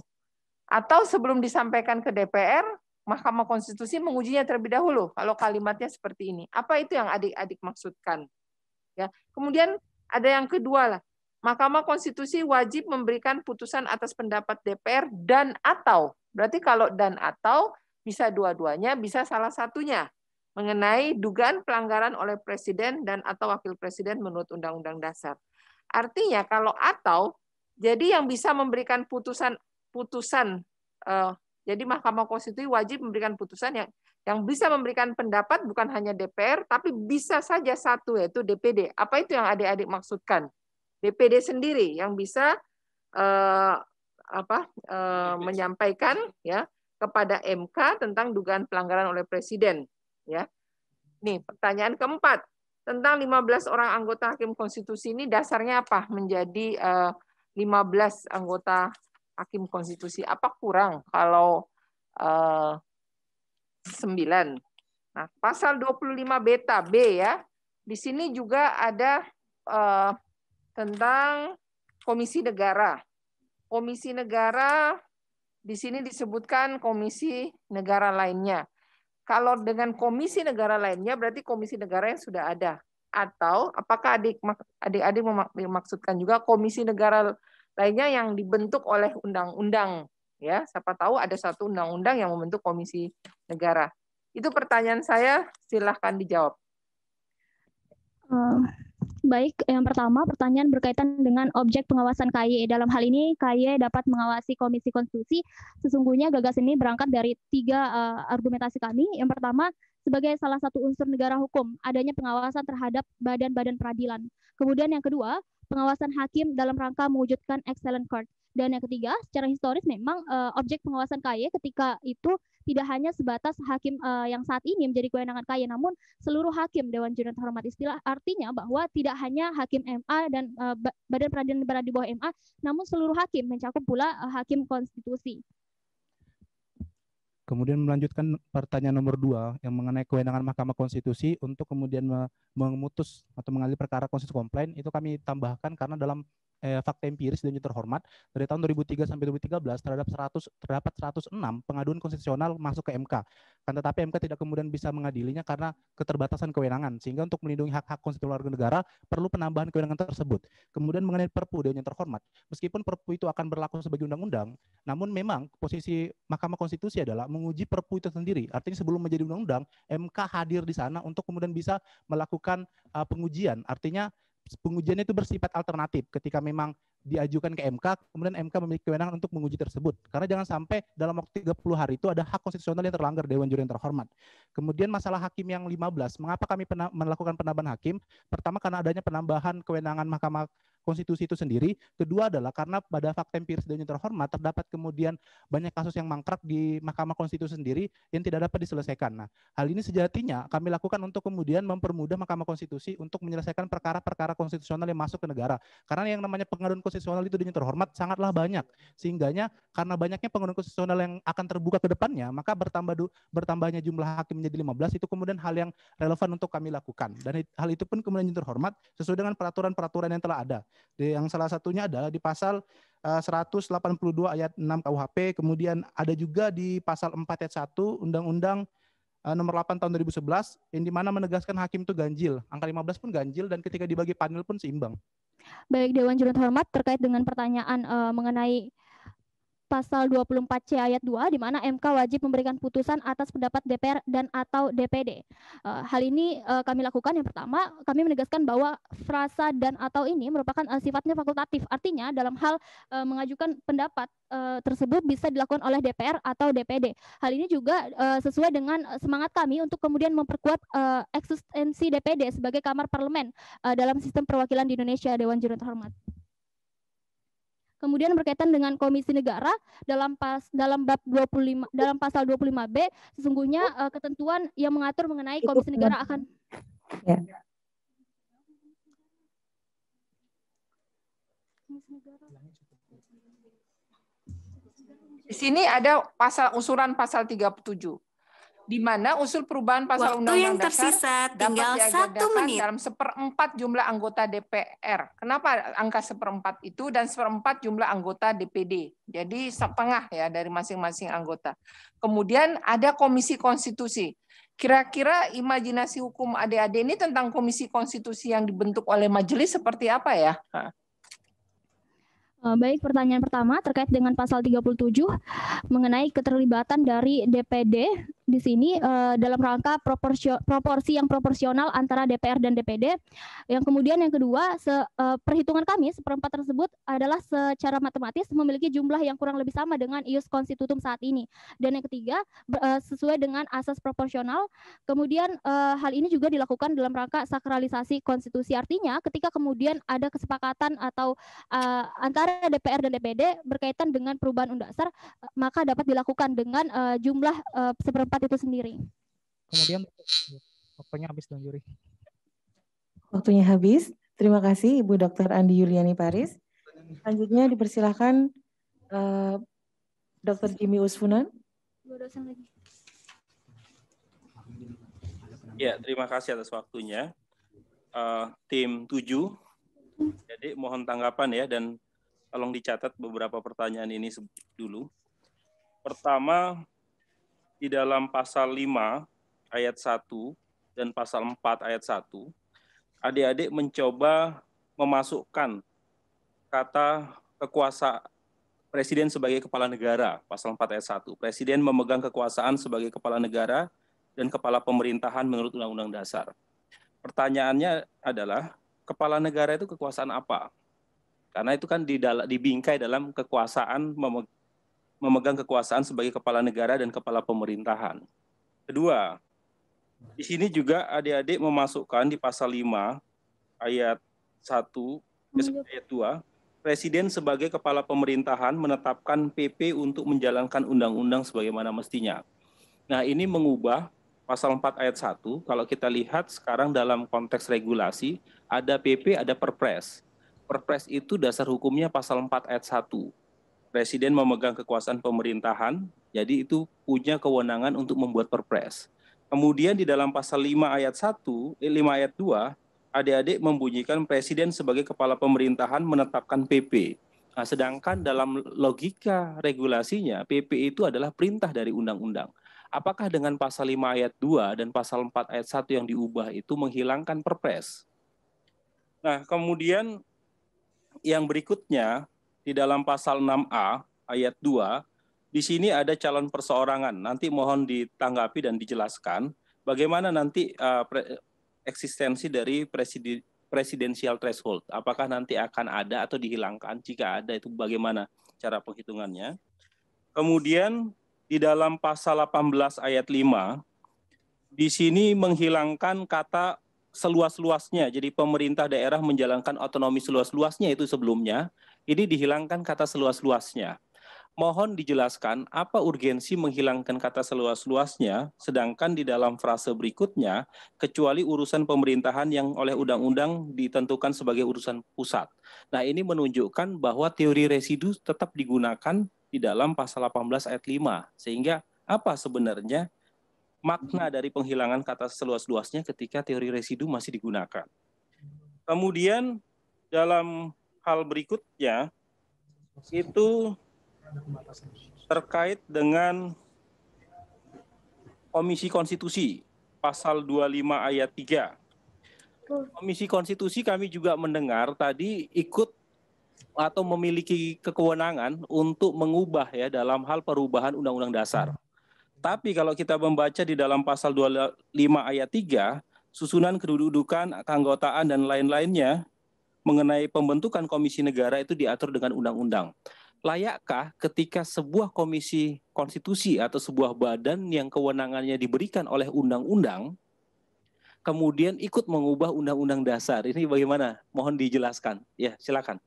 Atau sebelum disampaikan ke DPR, Mahkamah Konstitusi mengujinya terlebih dahulu. Kalau kalimatnya seperti ini, apa itu yang adik-adik maksudkan? Ya. Kemudian ada yang kedua lah, Mahkamah Konstitusi wajib memberikan putusan atas pendapat DPR dan atau, berarti kalau dan atau bisa dua-duanya, bisa salah satunya mengenai dugaan pelanggaran oleh Presiden dan atau Wakil Presiden menurut Undang-Undang Dasar. Artinya kalau atau, jadi yang bisa memberikan putusan, jadi Mahkamah Konstitusi wajib memberikan putusan yang bisa memberikan pendapat bukan hanya DPR, tapi bisa saja satu, yaitu DPD. Apa itu yang adik-adik maksudkan? DPD sendiri yang bisa menyampaikan ya kepada MK tentang dugaan pelanggaran oleh Presiden. Ya, nih pertanyaan keempat. Tentang 15 orang anggota Hakim Konstitusi ini dasarnya apa? Menjadi 15 anggota Hakim Konstitusi. Apa kurang kalau 9? Nah, pasal 25 beta B ya. Di sini juga ada tentang Komisi Negara. Komisi Negara di sini disebutkan komisi negara lainnya. Kalau dengan komisi negara lainnya berarti komisi negara yang sudah ada. Atau apakah adik-adik memaksudkan juga komisi negara lainnya yang dibentuk oleh undang-undang? Ya, siapa tahu ada satu undang-undang yang membentuk komisi negara. Itu pertanyaan saya, silahkan dijawab. Baik, yang pertama pertanyaan berkaitan dengan objek pengawasan KY. Dalam hal ini KY dapat mengawasi Komisi Konstitusi. Sesungguhnya gagasan ini berangkat dari 3 argumentasi kami. Yang pertama, sebagai salah satu unsur negara hukum, adanya pengawasan terhadap badan-badan peradilan. Kemudian yang kedua, pengawasan hakim dalam rangka mewujudkan excellent court. Dan yang ketiga, secara historis memang objek pengawasan KY ketika itu tidak hanya sebatas hakim yang saat ini menjadi kewenangan KY, namun seluruh hakim Dewan Juri Terhormat. Istilah artinya bahwa tidak hanya hakim MA dan badan peradilan yang berada di bawah MA, namun seluruh hakim mencakup pula hakim konstitusi. Kemudian melanjutkan pertanyaan nomor 2 yang mengenai kewenangan Mahkamah Konstitusi untuk kemudian memutus atau mengalih perkara konstitusi komplain, itu kami tambahkan karena dalam fakta empiris dan terhormat dari tahun 2003 sampai 2013 terdapat 106 pengaduan konstitusional masuk ke MK. Kan tetapi MK tidak kemudian bisa mengadilinya karena keterbatasan kewenangan, sehingga untuk melindungi hak-hak konstitusional warga negara perlu penambahan kewenangan tersebut. Kemudian mengenai Perpu Dewan yang terhormat, meskipun Perpu itu akan berlaku sebagai undang-undang, namun memang posisi Mahkamah Konstitusi adalah menguji Perpu itu sendiri. Artinya sebelum menjadi undang-undang, MK hadir di sana untuk kemudian bisa melakukan pengujian. Artinya pengujiannya itu bersifat alternatif. Ketika memang diajukan ke MK, kemudian MK memiliki kewenangan untuk menguji tersebut. Karena jangan sampai dalam waktu 30 hari itu ada hak konstitusional yang terlanggar Dewan Juri yang terhormat. Kemudian masalah hakim yang 15, mengapa kami melakukan penambahan hakim? Pertama, karena adanya penambahan kewenangan Mahkamah Konstitusi itu sendiri. Kedua adalah karena pada fakta empiris Dewan yang terhormat terdapat kemudian banyak kasus yang mangkrak di Mahkamah Konstitusi sendiri yang tidak dapat diselesaikan. Nah, hal ini sejatinya kami lakukan untuk kemudian mempermudah Mahkamah Konstitusi untuk menyelesaikan perkara-perkara konstitusional yang masuk ke negara. Karena yang namanya pengaduan konstitusional itu Dewan terhormat sangatlah banyak. Sehingganya karena banyaknya pengaduan konstitusional yang akan terbuka ke depannya, maka bertambahnya jumlah hakim menjadi 15 itu kemudian hal yang relevan untuk kami lakukan. Dan hal itu pun kemudian Dewan terhormat sesuai dengan peraturan-peraturan yang telah ada. Yang salah satunya adalah di pasal 182 ayat 6 KUHP, kemudian ada juga di pasal 4 ayat 1 Undang-Undang nomor 8 tahun 2011 yang dimana menegaskan hakim itu ganjil. Angka 15 pun ganjil dan ketika dibagi panel pun seimbang. Baik, Dewan Juri Terhormat, terkait dengan pertanyaan mengenai pasal 24C ayat 2 di mana MK wajib memberikan putusan atas pendapat DPR dan atau DPD. Hal ini kami lakukan. Yang pertama, kami menegaskan bahwa frasa dan atau ini merupakan sifatnya fakultatif. Artinya dalam hal mengajukan pendapat tersebut bisa dilakukan oleh DPR atau DPD. Hal ini juga sesuai dengan semangat kami untuk kemudian memperkuat eksistensi DPD sebagai kamar parlemen dalam sistem perwakilan di Indonesia, Dewan Juri Terhormat. Kemudian berkaitan dengan Komisi Negara dalam bab 25 dalam pasal 25B sesungguhnya ketentuan yang mengatur mengenai Komisi Negara akan Di sini ada usulan pasal 37. Di mana usul perubahan pasal Undang-Undang Dasar dapat diagendakan dalam 1/4 jumlah anggota DPR. Kenapa angka 1/4 itu dan 1/4 jumlah anggota DPD? Jadi setengah ya dari masing-masing anggota. Kemudian ada Komisi Konstitusi. Kira-kira imajinasi hukum adik-adik ini tentang Komisi Konstitusi yang dibentuk oleh majelis seperti apa ya? Baik, pertanyaan pertama terkait dengan pasal 37 mengenai keterlibatan dari DPD di sini dalam rangka proporsi yang proporsional antara DPR dan DPD. Yang kemudian yang kedua, perhitungan kami 1/4 tersebut adalah secara matematis memiliki jumlah yang kurang lebih sama dengan ius constitutum saat ini. Dan yang ketiga, sesuai dengan asas proporsional. Kemudian hal ini juga dilakukan dalam rangka sakralisasi konstitusi. Artinya ketika kemudian ada kesepakatan atau antara DPR dan DPD berkaitan dengan perubahan undang dasar, maka dapat dilakukan dengan jumlah 1/4 itu sendiri. Kemudian waktunya habis, Dewan Juri. Waktunya habis. Terima kasih Ibu Dr. Andi Yuliani Paris. Selanjutnya dipersilahkan Dr. Jimmy Usfunan. Ya, terima kasih atas waktunya. Tim 7. Jadi mohon tanggapan ya, dan tolong dicatat beberapa pertanyaan ini dulu. Pertama, di dalam pasal 5 ayat 1 dan pasal 4 ayat 1, adik-adik mencoba memasukkan kata kekuasaan Presiden sebagai kepala negara, pasal 4 ayat 1. Presiden memegang kekuasaan sebagai kepala negara dan kepala pemerintahan menurut Undang-Undang Dasar. Pertanyaannya adalah, kepala negara itu kekuasaan apa? Karena itu kan dibingkai dalam kekuasaan, memegang kekuasaan sebagai kepala negara dan kepala pemerintahan. Kedua, di sini juga adik-adik memasukkan di pasal 5 ayat 1, ayat 2, Presiden sebagai kepala pemerintahan menetapkan PP untuk menjalankan undang-undang sebagaimana mestinya. Nah, ini mengubah pasal 4 ayat 1, kalau kita lihat sekarang dalam konteks regulasi, ada PP, ada Perpres. Perpres itu dasar hukumnya pasal 4 ayat 1. Presiden memegang kekuasaan pemerintahan, jadi itu punya kewenangan untuk membuat Perpres. Kemudian di dalam pasal 5 ayat 1, 5 ayat 2, adik-adik membunyikan Presiden sebagai kepala pemerintahan menetapkan PP. Nah, sedangkan dalam logika regulasinya, PP itu adalah perintah dari undang-undang. Apakah dengan pasal 5 ayat 2 dan pasal 4 ayat 1 yang diubah itu menghilangkan Perpres? Nah, kemudian yang berikutnya, di dalam pasal 6A ayat 2, di sini ada calon perseorangan. Nanti mohon ditanggapi dan dijelaskan bagaimana nanti eksistensi dari presidensial threshold. Apakah nanti akan ada atau dihilangkan? Jika ada, itu bagaimana cara penghitungannya? Kemudian di dalam pasal 18 ayat 5, di sini menghilangkan kata seluas-luasnya. Jadi pemerintah daerah menjalankan otonomi seluas-luasnya itu sebelumnya. Ini dihilangkan kata seluas-luasnya. Mohon dijelaskan apa urgensi menghilangkan kata seluas-luasnya, sedangkan di dalam frase berikutnya, kecuali urusan pemerintahan yang oleh undang-undang ditentukan sebagai urusan pusat. Nah, ini menunjukkan bahwa teori residu tetap digunakan di dalam pasal 18 ayat 5. Sehingga apa sebenarnya makna dari penghilangan kata seluas-luasnya ketika teori residu masih digunakan. Kemudian dalam hal berikutnya itu terkait dengan Komisi Konstitusi, pasal 25 ayat 3. Komisi Konstitusi kami juga mendengar tadi ikut atau memiliki kewenangan untuk mengubah ya dalam hal perubahan Undang-Undang Dasar. Tapi kalau kita membaca di dalam pasal 25 ayat 3, susunan kedudukan, keanggotaan, dan lain-lainnya mengenai pembentukan komisi negara itu diatur dengan undang-undang. Layakkah ketika sebuah komisi konstitusi atau sebuah badan yang kewenangannya diberikan oleh undang-undang, kemudian ikut mengubah undang-undang dasar? Ini bagaimana? Mohon dijelaskan. Ya, silakan.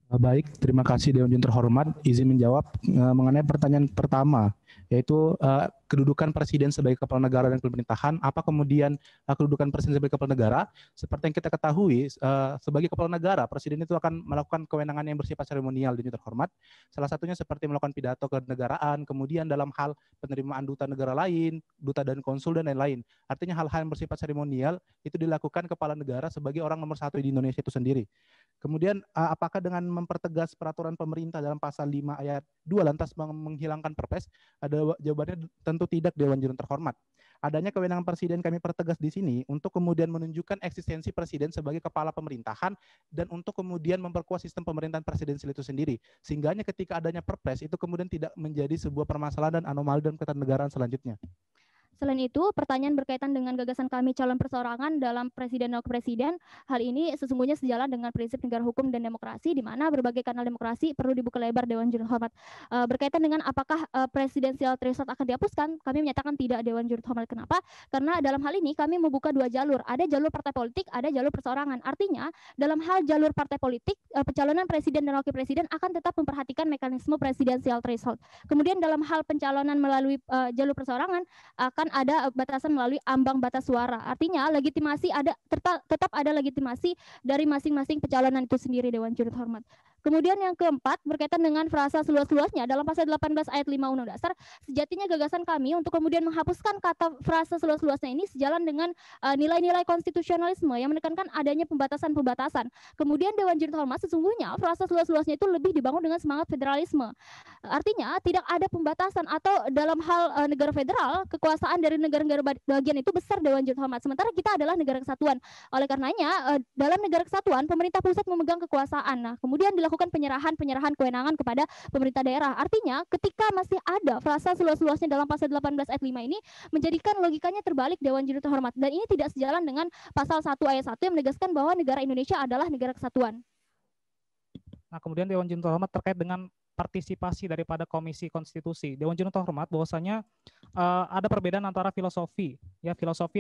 Baik, terima kasih Dewan Jun terhormat. Izin menjawab mengenai pertanyaan pertama, yaitu kedudukan Presiden sebagai kepala negara dan pemerintahan. Apa kemudian kedudukan Presiden sebagai kepala negara? Seperti yang kita ketahui, sebagai kepala negara, Presiden itu akan melakukan kewenangan yang bersifat seremonial Dewan Jun terhormat. Salah satunya seperti melakukan pidato kenegaraan, kemudian dalam hal penerimaan duta negara lain, duta dan konsul, dan lain-lain. Artinya hal-hal yang bersifat seremonial itu dilakukan kepala negara sebagai orang nomor 1 di Indonesia itu sendiri. Kemudian apakah dengan mempertegas peraturan pemerintah dalam pasal 5 ayat 2 lantas menghilangkan Perpres? Ada jawabannya tentu tidak Dewan Jun terhormat. Adanya kewenangan Presiden kami pertegas di sini untuk kemudian menunjukkan eksistensi Presiden sebagai kepala pemerintahan dan untuk kemudian memperkuat sistem pemerintahan presidensial itu sendiri. Sehingga ketika adanya Perpres itu kemudian tidak menjadi sebuah permasalahan dan anomali dalam ketatanegaraan selanjutnya. Selain itu, pertanyaan berkaitan dengan gagasan kami calon perseorangan dalam presiden dan wakil presiden, hal ini sesungguhnya sejalan dengan prinsip negara hukum dan demokrasi, di mana berbagai kanal demokrasi perlu dibuka lebar Dewan Jun Hormat. Berkaitan dengan apakah presidensial threshold akan dihapuskan, kami menyatakan tidak Dewan Jun Hormat. Kenapa? Karena dalam hal ini kami membuka dua jalur, ada jalur partai politik, ada jalur perseorangan. Artinya, dalam hal jalur partai politik, pencalonan presiden dan wakil presiden akan tetap memperhatikan mekanisme presidensial threshold. Kemudian dalam hal pencalonan melalui jalur perseorangan akan ada batasan melalui ambang batas suara. Artinya legitimasi ada tetap ada legitimasi dari masing-masing pencalonan itu sendiri Dewan Jun Hormat. Kemudian yang keempat berkaitan dengan frasa seluas-luasnya dalam pasal 18 ayat 5 Undang-Undang Dasar, sejatinya gagasan kami untuk kemudian menghapuskan kata frasa seluas-luasnya ini sejalan dengan nilai-nilai konstitusionalisme yang menekankan adanya pembatasan-pembatasan. Kemudian Dewan Juri Terhormat, sesungguhnya frasa seluas-luasnya itu lebih dibangun dengan semangat federalisme. Artinya tidak ada pembatasan atau dalam hal negara federal, kekuasaan dari negara-negara bagian itu besar Dewan Juri Terhormat. Sementara kita adalah negara kesatuan. Oleh karenanya dalam negara kesatuan pemerintah pusat memegang kekuasaan. Nah, kemudian dilakukan penyerahan kewenangan kepada pemerintah daerah. Artinya ketika masih ada frasa seluas-luasnya dalam pasal 18 ayat 5 ini menjadikan logikanya terbalik Dewan Juri Terhormat, dan ini tidak sejalan dengan pasal 1 ayat 1 yang menegaskan bahwa negara Indonesia adalah negara kesatuan. Nah, kemudian Dewan Juri Terhormat terkait dengan partisipasi daripada Komisi Konstitusi. Dewan Juri Terhormat bahwasanya ada perbedaan antara filosofi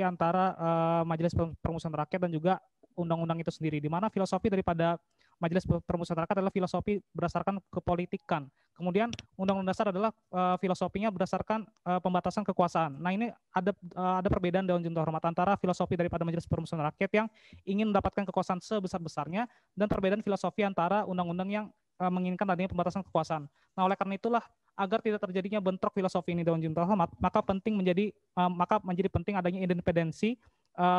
antara Majelis Permusyawaratan Rakyat dan juga undang-undang itu sendiri, di mana filosofi daripada Majelis Permusyawaratan Rakyat adalah filosofi berdasarkan kepolitikan. Kemudian Undang-Undang Dasar adalah filosofinya berdasarkan pembatasan kekuasaan. Nah, ini ada perbedaan Dewan Juri Terhormat antara filosofi daripada Majelis Permusyawaratan Rakyat yang ingin mendapatkan kekuasaan sebesar-besarnya dan perbedaan filosofi antara undang-undang yang menginginkan adanya pembatasan kekuasaan. Nah, oleh karena itulah agar tidak terjadinya bentrok filosofi ini Dewan Juri Terhormat, maka menjadi penting adanya independensi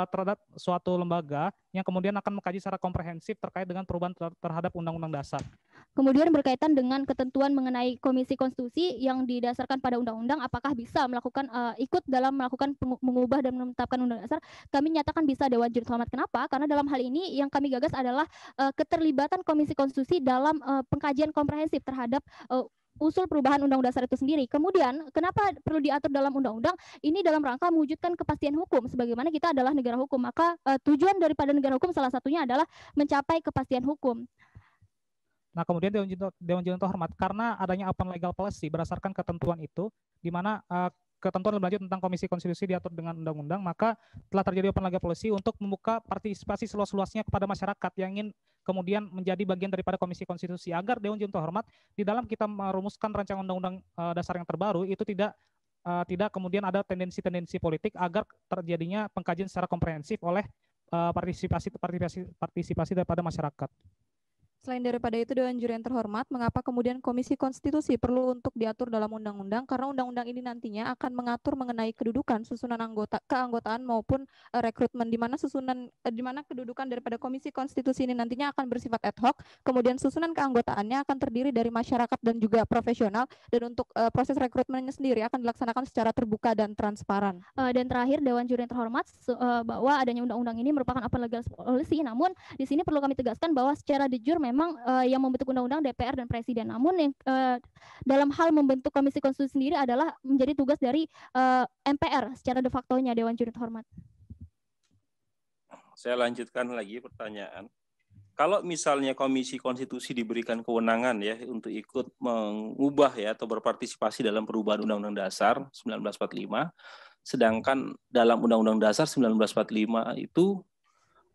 terhadap suatu lembaga yang kemudian akan mengkaji secara komprehensif terkait dengan perubahan terhadap Undang-Undang Dasar. Kemudian berkaitan dengan ketentuan mengenai Komisi Konstitusi yang didasarkan pada undang-undang, apakah bisa melakukan ikut dalam melakukan mengubah dan menetapkan Undang-Undang Dasar? Kami nyatakan bisa Dewan Juri Terhormat. Kenapa? Karena dalam hal ini yang kami gagas adalah keterlibatan Komisi Konstitusi dalam pengkajian komprehensif terhadap usul perubahan Undang-Undang Dasar itu sendiri. Kemudian, kenapa perlu diatur dalam undang-undang? Ini dalam rangka mewujudkan kepastian hukum. Sebagaimana kita adalah negara hukum, maka tujuan daripada negara hukum salah satunya adalah mencapai kepastian hukum. Nah, kemudian Dewan Juri Terhormat, karena adanya open legal policy berdasarkan ketentuan itu, di mana ketentuan lebih lanjut tentang Komisi Konstitusi diatur dengan undang-undang, maka telah terjadi open legal policy untuk membuka partisipasi seluas-luasnya kepada masyarakat yang ingin kemudian menjadi bagian daripada Komisi Konstitusi, agar Dewan Juri Terhormat di dalam kita merumuskan rancangan undang-undang dasar yang terbaru itu tidak kemudian ada tendensi-tendensi politik, agar terjadinya pengkajian secara komprehensif oleh partisipasi daripada masyarakat. Selain daripada itu, Dewan Juri yang terhormat, mengapa kemudian Komisi Konstitusi perlu untuk diatur dalam undang-undang? Karena undang-undang ini nantinya akan mengatur mengenai kedudukan, susunan keanggotaan maupun rekrutmen, di mana kedudukan daripada Komisi Konstitusi ini nantinya akan bersifat ad hoc. Kemudian susunan keanggotaannya akan terdiri dari masyarakat dan juga profesional, dan untuk proses rekrutmennya sendiri akan dilaksanakan secara terbuka dan transparan. Dan terakhir, Dewan Juri yang terhormat, bahwa adanya undang-undang ini merupakan open legal policy. Namun di sini perlu kami tegaskan bahwa secara de jure memang yang membentuk undang-undang DPR dan Presiden. Namun yang dalam hal membentuk Komisi Konstitusi sendiri adalah menjadi tugas dari MPR secara de facto-nya Dewan Juri Terhormat. Saya lanjutkan lagi pertanyaan. Kalau misalnya Komisi Konstitusi diberikan kewenangan ya untuk ikut mengubah ya atau berpartisipasi dalam perubahan Undang-Undang Dasar 1945, sedangkan dalam Undang-Undang Dasar 1945 itu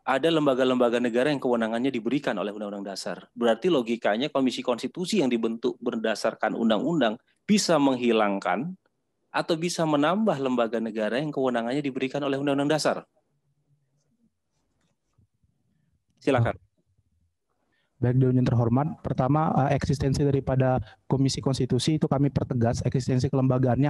ada lembaga-lembaga negara yang kewenangannya diberikan oleh Undang-Undang Dasar. Berarti logikanya Komisi Konstitusi yang dibentuk berdasarkan undang-undang bisa menghilangkan atau bisa menambah lembaga negara yang kewenangannya diberikan oleh Undang-Undang Dasar. Silakan. Baik, Dewan yang terhormat, pertama eksistensi daripada Komisi Konstitusi itu kami pertegas, eksistensi kelembagaannya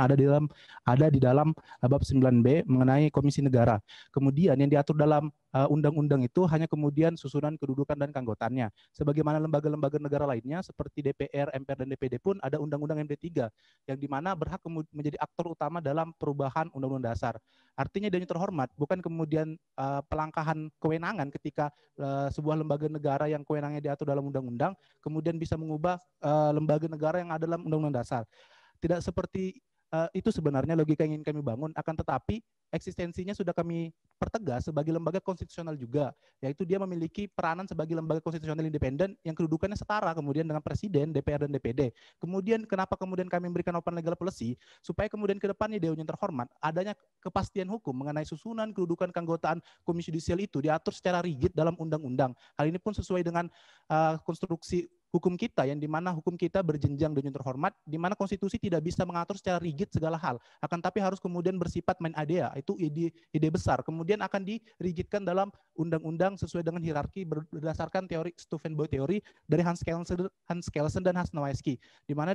ada di dalam bab 9B mengenai Komisi Negara. Kemudian yang diatur dalam undang-undang itu hanya kemudian susunan kedudukan dan keanggotaannya. Sebagaimana lembaga-lembaga negara lainnya seperti DPR, MPR, dan DPD pun ada Undang-Undang MD3 yang dimana berhak menjadi aktor utama dalam perubahan Undang-Undang Dasar. Artinya Dewan terhormat bukan kemudian pelangkahan kewenangan ketika sebuah lembaga negara yang kewenangannya diatur dalam undang-undang kemudian bisa mengubah lembaga negara yang ada dalam Undang-Undang Dasar. Tidak seperti itu sebenarnya logika yang ingin kami bangun, akan tetapi eksistensinya sudah kami pertegas sebagai lembaga konstitusional juga, yaitu dia memiliki peranan sebagai lembaga konstitusional independen yang kedudukannya setara kemudian dengan Presiden, DPR, dan DPD. Kemudian kenapa kemudian kami memberikan open legal policy, supaya kemudian ke depannya Dewan yang terhormat, adanya kepastian hukum mengenai susunan kedudukan keanggotaan Komisi Yudisial itu diatur secara rigid dalam undang-undang. Hal ini pun sesuai dengan konstruksi hukum kita, yang dimana hukum kita berjenjang dan terhormat, di mana konstitusi tidak bisa mengatur secara rigid segala hal, akan tapi harus kemudian bersifat main adea, itu ide besar, kemudian akan dirigidkan dalam undang-undang sesuai dengan hierarki berdasarkan teori Steuvenboy teori dari Hans Kelsen dan Hans Nowatzki, di mana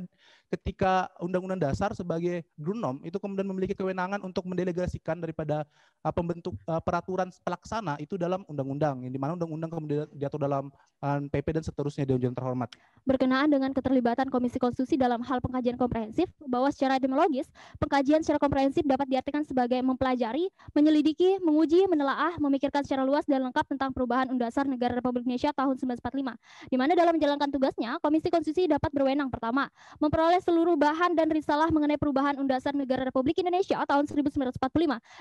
ketika undang-undang dasar sebagai grundnorm itu kemudian memiliki kewenangan untuk mendelegasikan daripada pembentuk peraturan pelaksana itu dalam undang-undang, yang dimana undang-undang kemudian diatur dalam PP dan seterusnya. Dewan Juri terhormat. Berkenaan dengan keterlibatan Komisi Konstitusi dalam hal pengkajian komprehensif, bahwa secara etimologis, pengkajian secara komprehensif dapat diartikan sebagai mempelajari, menyelidiki, menguji, menelaah, memikirkan secara luas dan lengkap tentang perubahan Undang Dasar Negara Republik Indonesia tahun 1945, di mana dalam menjalankan tugasnya, Komisi Konstitusi dapat berwenang pertama, memperoleh seluruh bahan dan risalah mengenai perubahan Undang Dasar Negara Republik Indonesia tahun 1945.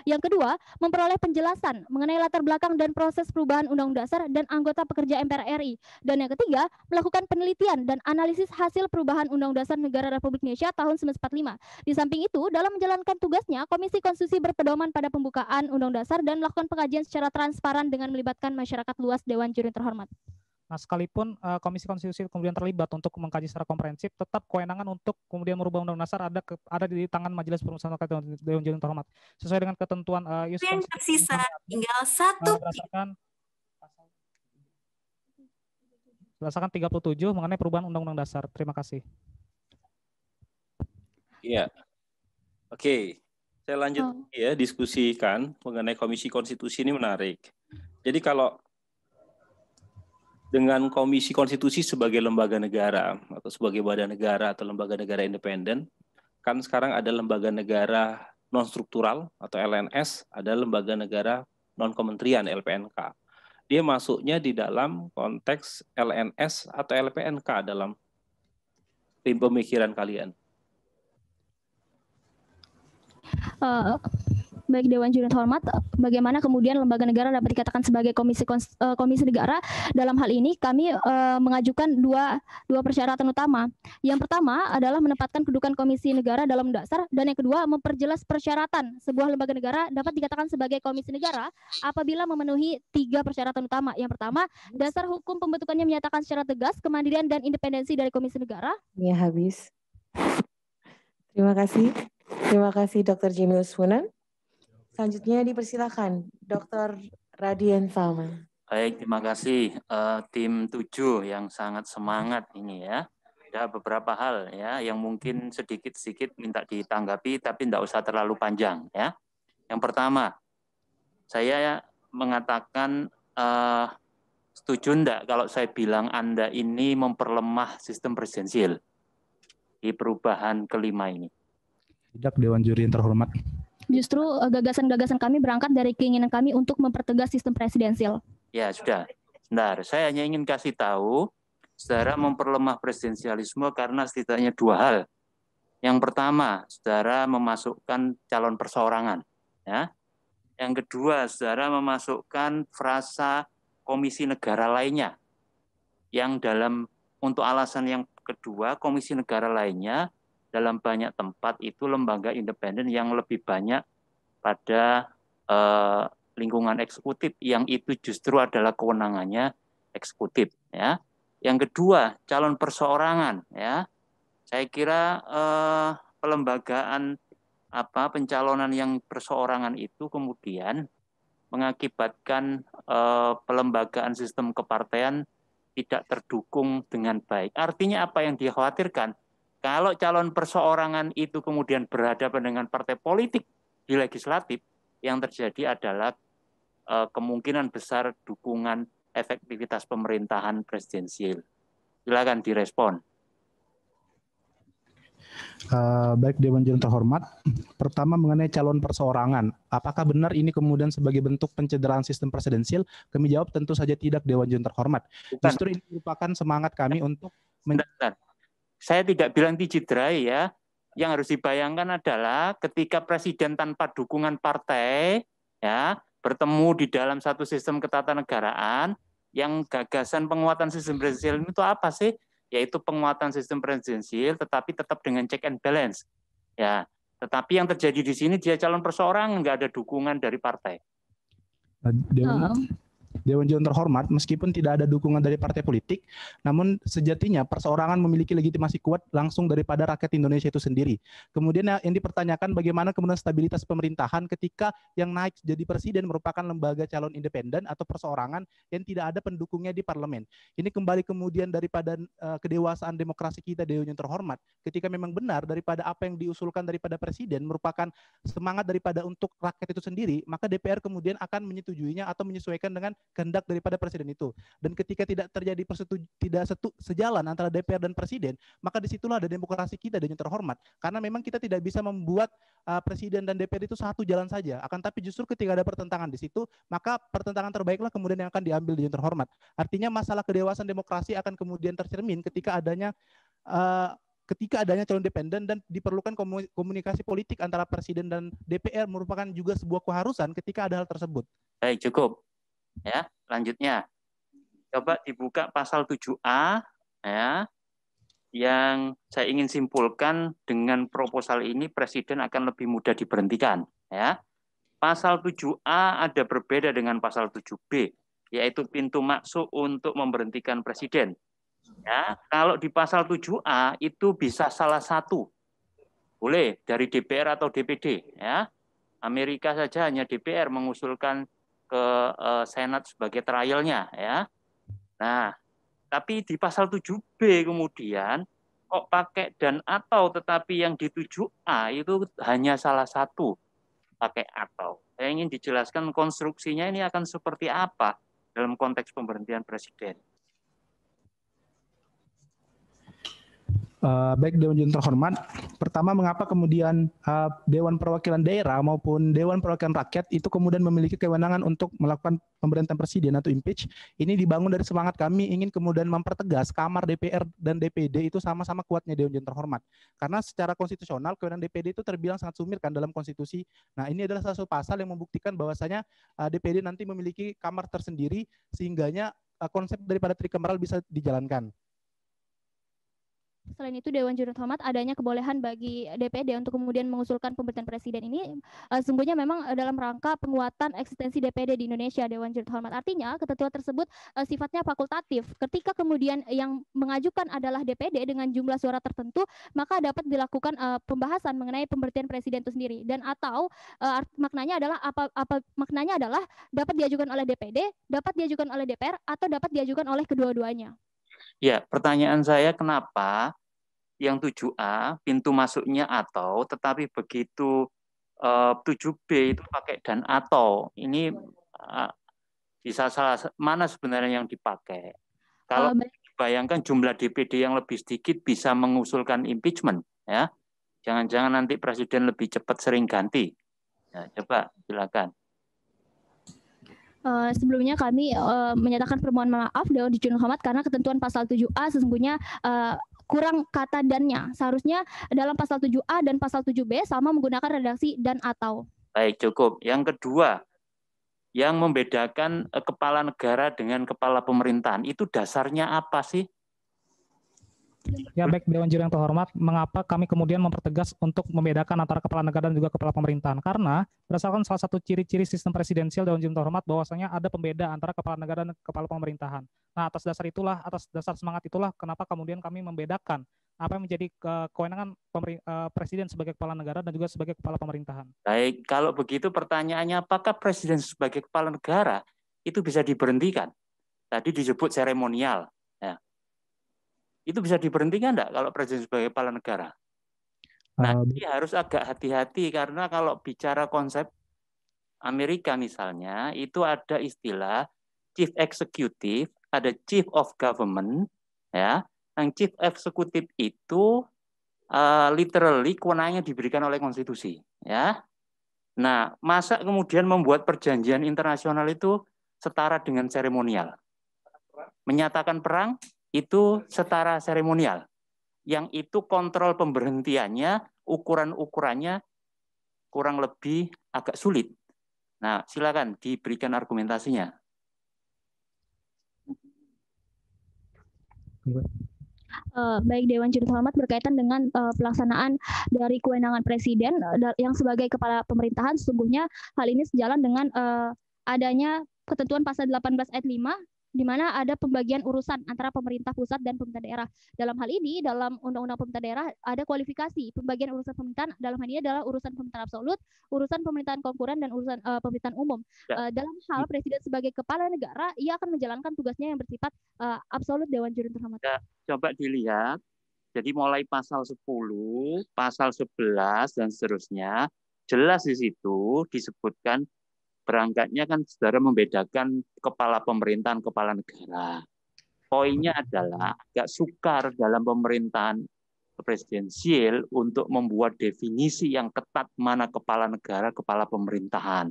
Yang kedua, memperoleh penjelasan mengenai latar belakang dan proses perubahan Undang-Undang Dasar dan anggota pekerja MPR RI. Dan yang ketiga, melakukan penelitian dan analisis hasil perubahan Undang-Undang Dasar Negara Republik Indonesia tahun 1945. Di samping itu, dalam menjalankan tugasnya, Komisi Konstitusi berpedoman pada pembukaan Undang-Undang Dasar dan melakukan pengkajian secara transparan dengan melibatkan masyarakat luas. Dewan Juri terhormat. Nah, sekalipun Komisi Konstitusi kemudian terlibat untuk mengkaji secara komprehensif, tetap kewenangan untuk kemudian merubah Undang-Undang Dasar ada di tangan Majelis Perumusan Rakyat Dewan Juri terhormat. Sesuai dengan ketentuan yang tersisa tinggal 1 berdasarkan 37 mengenai perubahan Undang-Undang Dasar. Terima kasih. Iya. Oke, saya lanjut ya diskusikan mengenai Komisi Konstitusi ini menarik. Jadi kalau dengan Komisi Konstitusi sebagai lembaga negara atau sebagai badan negara atau lembaga negara independen, kan sekarang ada lembaga negara non struktural atau LNS, ada lembaga negara non kementerian LPNK. Dia masuknya di dalam konteks LNS atau LPNK dalam pemikiran kalian? Baik Dewan Juri terhormat, bagaimana kemudian lembaga negara dapat dikatakan sebagai komisi negara? Dalam hal ini kami mengajukan dua persyaratan utama. Yang pertama adalah menempatkan kedudukan komisi negara dalam dasar, dan yang kedua memperjelas persyaratan sebuah lembaga negara dapat dikatakan sebagai komisi negara apabila memenuhi 3 persyaratan utama. Yang pertama, dasar hukum pembentukannya menyatakan secara tegas kemandirian dan independensi dari komisi negara. Ya, habis. Terima kasih. Terima kasih Dr. Jemius Funan. Selanjutnya dipersilakan Dr. Radian Salman. Baik, terima kasih tim 7 yang sangat semangat ini ya. Ada beberapa hal ya yang mungkin sedikit-sedikit minta ditanggapi tapi tidak usah terlalu panjang ya. Yang pertama, saya mengatakan setuju enggak kalau saya bilang Anda ini memperlemah sistem presidensial di perubahan kelima ini? Tidak, Dewan Juri yang terhormat. Justru gagasan-gagasan kami berangkat dari keinginan kami untuk mempertegas sistem presidensial. Ya sudah, sebentar. Saya hanya ingin kasih tahu, saudara memperlemah presidensialisme karena setidaknya 2 hal. Yang pertama, saudara memasukkan calon perseorangan. Ya. Yang kedua, saudara memasukkan frasa komisi negara lainnya. Yang untuk alasan yang kedua, komisi negara lainnya dalam banyak tempat itu lembaga independen yang lebih banyak pada lingkungan eksekutif, yang itu justru adalah kewenangannya eksekutif ya. Yang kedua, calon perseorangan ya. Saya kira pelembagaan pencalonan yang perseorangan itu kemudian mengakibatkan pelembagaan sistem kepartean tidak terdukung dengan baik. Artinya apa yang dikhawatirkan? Kalau calon perseorangan itu kemudian berhadapan dengan partai politik di legislatif, yang terjadi adalah kemungkinan besar dukungan efektivitas pemerintahan presidensial. Silakan direspon. Baik Dewan Juri terhormat, pertama mengenai calon perseorangan, apakah benar ini kemudian sebagai bentuk pencederaan sistem presidensial? Kami jawab tentu saja tidak, Dewan Juri terhormat. Justru ini merupakan semangat kami untuk saya tidak bilang dicederai ya. Yang harus dibayangkan adalah ketika presiden tanpa dukungan partai ya bertemu di dalam satu sistem ketatanegaraan, yang gagasan penguatan sistem presidensial itu apa sih? Yaitu penguatan sistem presidensial tetapi tetap dengan check and balance. Ya, tetapi yang terjadi di sini dia calon perseorangan, nggak ada dukungan dari partai. Dewan Juri terhormat, meskipun tidak ada dukungan dari partai politik, namun sejatinya perseorangan memiliki legitimasi kuat langsung daripada rakyat Indonesia itu sendiri. Kemudian yang dipertanyakan bagaimana kemudian stabilitas pemerintahan ketika yang naik jadi presiden merupakan lembaga calon independen atau perseorangan yang tidak ada pendukungnya di parlemen. Ini kembali kemudian daripada kedewasaan demokrasi kita Dewan Juri terhormat, ketika memang benar daripada apa yang diusulkan daripada presiden merupakan semangat daripada untuk rakyat itu sendiri, maka DPR kemudian akan menyetujuinya atau menyesuaikan dengan kehendak daripada presiden itu. Dan ketika tidak terjadi sejalan antara DPR dan presiden, maka disitulah ada demokrasi kita Dewan Juri terhormat. Karena memang kita tidak bisa membuat presiden dan DPR itu satu jalan saja. Akan tapi justru ketika ada pertentangan di situ, maka pertentangan terbaiklah kemudian yang akan diambil Dewan Juri terhormat. Artinya masalah kedewasaan demokrasi akan kemudian tercermin ketika adanya calon independen dan diperlukan komunikasi politik antara presiden dan DPR merupakan juga sebuah keharusan ketika ada hal tersebut. Baik, cukup. Ya, selanjutnya. Coba dibuka pasal 7A ya. Yang saya ingin simpulkan dengan proposal ini presiden akan lebih mudah diberhentikan ya. Pasal 7A ada berbeda dengan pasal 7B, yaitu pintu masuk untuk memberhentikan presiden. Ya, kalau di pasal 7A itu bisa salah satu, boleh dari DPR atau DPD. Ya, Amerika saja hanya DPR mengusulkan ke Senat sebagai trialnya. Ya, nah, tapi di pasal 7B kemudian kok pakai dan atau, tetapi yang di 7A itu hanya salah satu pakai atau. Saya ingin dijelaskan konstruksinya ini akan seperti apa dalam konteks pemberhentian presiden. Baik Dewan Juri terhormat, pertama mengapa kemudian Dewan Perwakilan Daerah maupun Dewan Perwakilan Rakyat itu kemudian memiliki kewenangan untuk melakukan pemberhentian presiden atau impeach. Ini dibangun dari semangat kami ingin kemudian mempertegas kamar DPR dan DPD itu sama-sama kuatnya Dewan Juri terhormat. Karena secara konstitusional kewenangan DPD itu terbilang sangat sumir kan dalam konstitusi. Nah, ini adalah salah satu pasal yang membuktikan bahwasanya DPD nanti memiliki kamar tersendiri sehingganya konsep daripada trikameral bisa dijalankan. Selain itu, Dewan Juri terhormat adanya kebolehan bagi DPD untuk kemudian mengusulkan pemberhentian presiden ini sesungguhnya memang dalam rangka penguatan eksistensi DPD di Indonesia, Dewan Juri terhormat. Artinya ketentuan tersebut sifatnya fakultatif. Ketika kemudian yang mengajukan adalah DPD dengan jumlah suara tertentu, maka dapat dilakukan pembahasan mengenai pemberhentian presiden itu sendiri. Dan atau maknanya adalah maknanya adalah dapat diajukan oleh DPD, dapat diajukan oleh DPR, atau dapat diajukan oleh kedua-duanya. Ya, pertanyaan saya kenapa yang 7A pintu masuknya atau, tetapi begitu 7B itu pakai dan atau. Ini bisa salah mana sebenarnya yang dipakai? Kalau bayangkan jumlah DPD yang lebih sedikit bisa mengusulkan impeachment, ya. Jangan-jangan nanti presiden lebih cepat sering ganti. Ya, coba silakan. Sebelumnya kami menyatakan permohonan maaf Dewan Juri terhormat karena ketentuan pasal 7A sesungguhnya kurang kata dannya. Seharusnya dalam pasal 7A dan pasal 7B sama menggunakan redaksi dan atau. Baik, cukup. Yang kedua, yang membedakan kepala negara dengan kepala pemerintahan itu dasarnya apa sih? Ya baik Dewan Juri yang terhormat, mengapa kami kemudian mempertegas untuk membedakan antara kepala negara dan juga kepala pemerintahan? Karena berdasarkan salah satu ciri-ciri sistem presidensial Dewan Juri yang terhormat bahwasanya ada pembeda antara kepala negara dan kepala pemerintahan. Nah atas dasar semangat itulah kenapa kemudian kami membedakan apa yang menjadi kewenangan presiden sebagai kepala negara dan juga sebagai kepala pemerintahan. Baik, kalau begitu pertanyaannya apakah presiden sebagai kepala negara itu bisa diberhentikan? Tadi disebut seremonial. Ya. Itu bisa diberhentikan enggak kalau presiden sebagai kepala negara? Nah, ini harus agak hati-hati karena kalau bicara konsep Amerika misalnya, itu ada istilah chief executive, ada chief of government, ya. Yang chief executive itu literally kewenangannya diberikan oleh konstitusi, ya. Nah, masa kemudian membuat perjanjian internasional itu setara dengan seremonial? Menyatakan perang itu setara seremonial. Yang itu kontrol pemberhentiannya, ukuran-ukurannya kurang lebih agak sulit. Nah, silakan diberikan argumentasinya. Baik Dewan Juri terhormat berkaitan dengan pelaksanaan dari kewenangan presiden yang sebagai kepala pemerintahan, sesungguhnya hal ini sejalan dengan adanya ketentuan pasal 18 ayat 5 di mana ada pembagian urusan antara pemerintah pusat dan pemerintah daerah. Dalam hal ini, dalam Undang-Undang Pemerintah Daerah ada kualifikasi. Pembagian urusan pemerintahan dalam hal ini adalah urusan pemerintahan absolut, urusan pemerintahan konkuren, dan urusan pemerintahan umum. Dalam hal Presiden sebagai kepala negara, ia akan menjalankan tugasnya yang bersifat absolut. Dewan Juri Terhormat. Coba dilihat, jadi mulai pasal 10, pasal 11, dan seterusnya, jelas di situ disebutkan berangkatnya kan saudara membedakan kepala pemerintahan, kepala negara. Poinnya adalah agak sukar dalam pemerintahan presidensial untuk membuat definisi yang ketat mana kepala negara, kepala pemerintahan.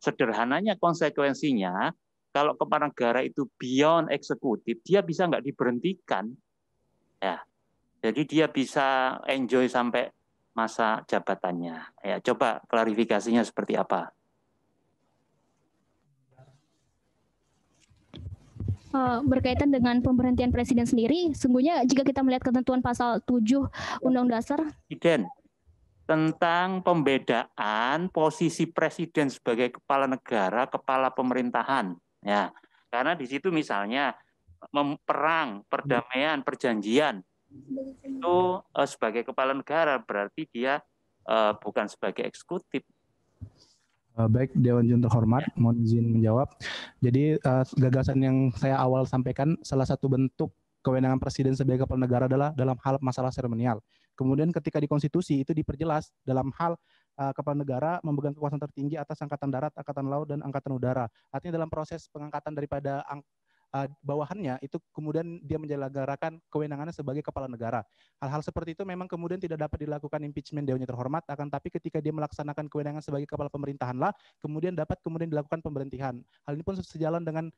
Sederhananya konsekuensinya, kalau kepala negara itu beyond eksekutif, dia bisa nggak diberhentikan. Ya, jadi dia bisa enjoy sampai masa jabatannya. Ya, coba klarifikasinya seperti apa? Berkaitan dengan pemberhentian presiden sendiri, sungguhnya jika kita melihat ketentuan pasal 7 Undang-Undang Dasar Presiden tentang pembedaan posisi presiden sebagai kepala negara, kepala pemerintahan, ya, karena di situ misalnya perang, perdamaian, perjanjian itu sebagai kepala negara berarti dia bukan sebagai eksekutif. Baik, Dewan Juri Terhormat, mohon izin menjawab. Jadi gagasan yang saya awal sampaikan, salah satu bentuk kewenangan presiden sebagai kepala negara adalah dalam hal masalah seremonial. Kemudian ketika di konstitusi itu diperjelas dalam hal kepala negara memegang kekuasaan tertinggi atas angkatan darat, angkatan laut, dan angkatan udara. Artinya dalam proses pengangkatan daripada bawahannya itu kemudian dia menyelenggarakan kewenangannya sebagai kepala negara. Hal-hal seperti itu memang kemudian tidak dapat dilakukan impeachment Dewan Juri Terhormat, akan tapi ketika dia melaksanakan kewenangan sebagai kepala pemerintahan lah kemudian dapat dilakukan pemberhentian. Hal ini pun sejalan dengan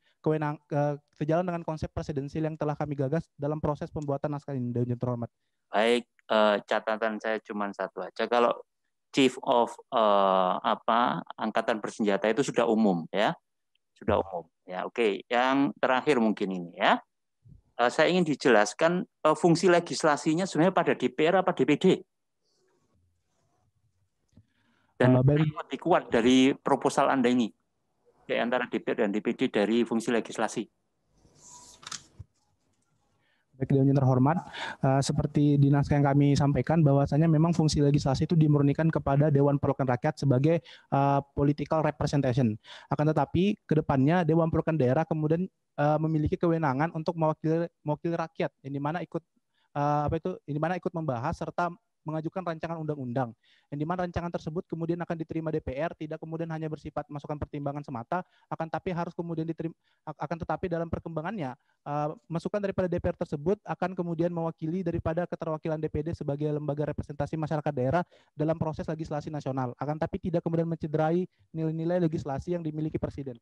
sejalan dengan konsep presidensial yang telah kami gagas dalam proses pembuatan naskah ini Dewan Juri Terhormat. Baik, catatan saya cuma satu aja. Kalau Chief of Angkatan Bersenjata itu sudah umum, ya. Sudah umum. Ya, oke. Yang terakhir mungkin ini, ya. Saya ingin dijelaskan fungsi legislasinya sebenarnya pada DPR apa DPD? Dan lebih kuat dari proposal Anda ini, di antara DPR dan DPD dari fungsi legislasi. Baik, Dewan Juri Terhormat, seperti di naskah yang kami sampaikan bahwasanya memang fungsi legislasi itu dimurnikan kepada Dewan Perwakilan Rakyat sebagai political representation. Akan tetapi ke depannya Dewan Perwakilan Daerah kemudian memiliki kewenangan untuk mewakili rakyat yang dimana ikut membahas serta mengajukan rancangan undang-undang, yang dimana rancangan tersebut kemudian akan diterima DPR, tidak kemudian hanya bersifat masukan pertimbangan semata, akan tetapi dalam perkembangannya masukan daripada DPR tersebut akan kemudian mewakili daripada keterwakilan DPD sebagai lembaga representasi masyarakat daerah dalam proses legislasi nasional, akan tapi tidak kemudian mencederai nilai-nilai legislasi yang dimiliki Presiden.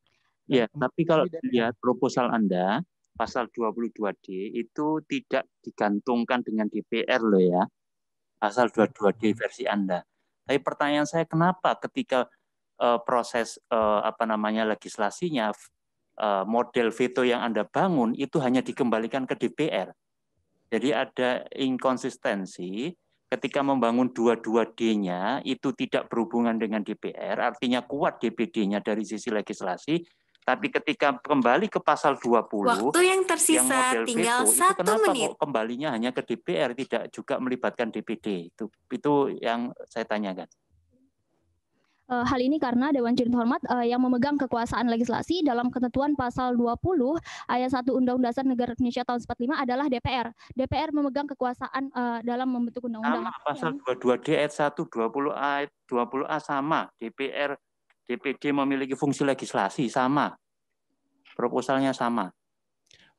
Ya, tapi kalau dilihat proposal Anda, pasal 22D itu tidak digantungkan dengan DPR loh ya. Pasal 22D versi Anda. Tapi pertanyaan saya kenapa ketika proses legislasinya model veto yang Anda bangun itu hanya dikembalikan ke DPR. Jadi ada inkonsistensi ketika membangun 22D-nya itu tidak berhubungan dengan DPR, artinya kuat DPD-nya dari sisi legislasi. Tapi ketika kembali ke pasal 20, waktu yang tersisa yang model tinggal veto, 1 itu kenapa menit. kok kembalinya hanya ke DPR, tidak juga melibatkan DPD? Itu yang saya tanyakan. Hal ini karena Dewan Juri Terhormat yang memegang kekuasaan legislasi dalam ketentuan pasal 20 ayat 1 Undang-Undang Dasar Negara Indonesia tahun 45 adalah DPR. DPR memegang kekuasaan dalam membentuk undang-undang. Sama, pasal 22D ayat 1, 20 ayat 20A sama. DPR, DPD memiliki fungsi legislasi sama. Proposalnya sama.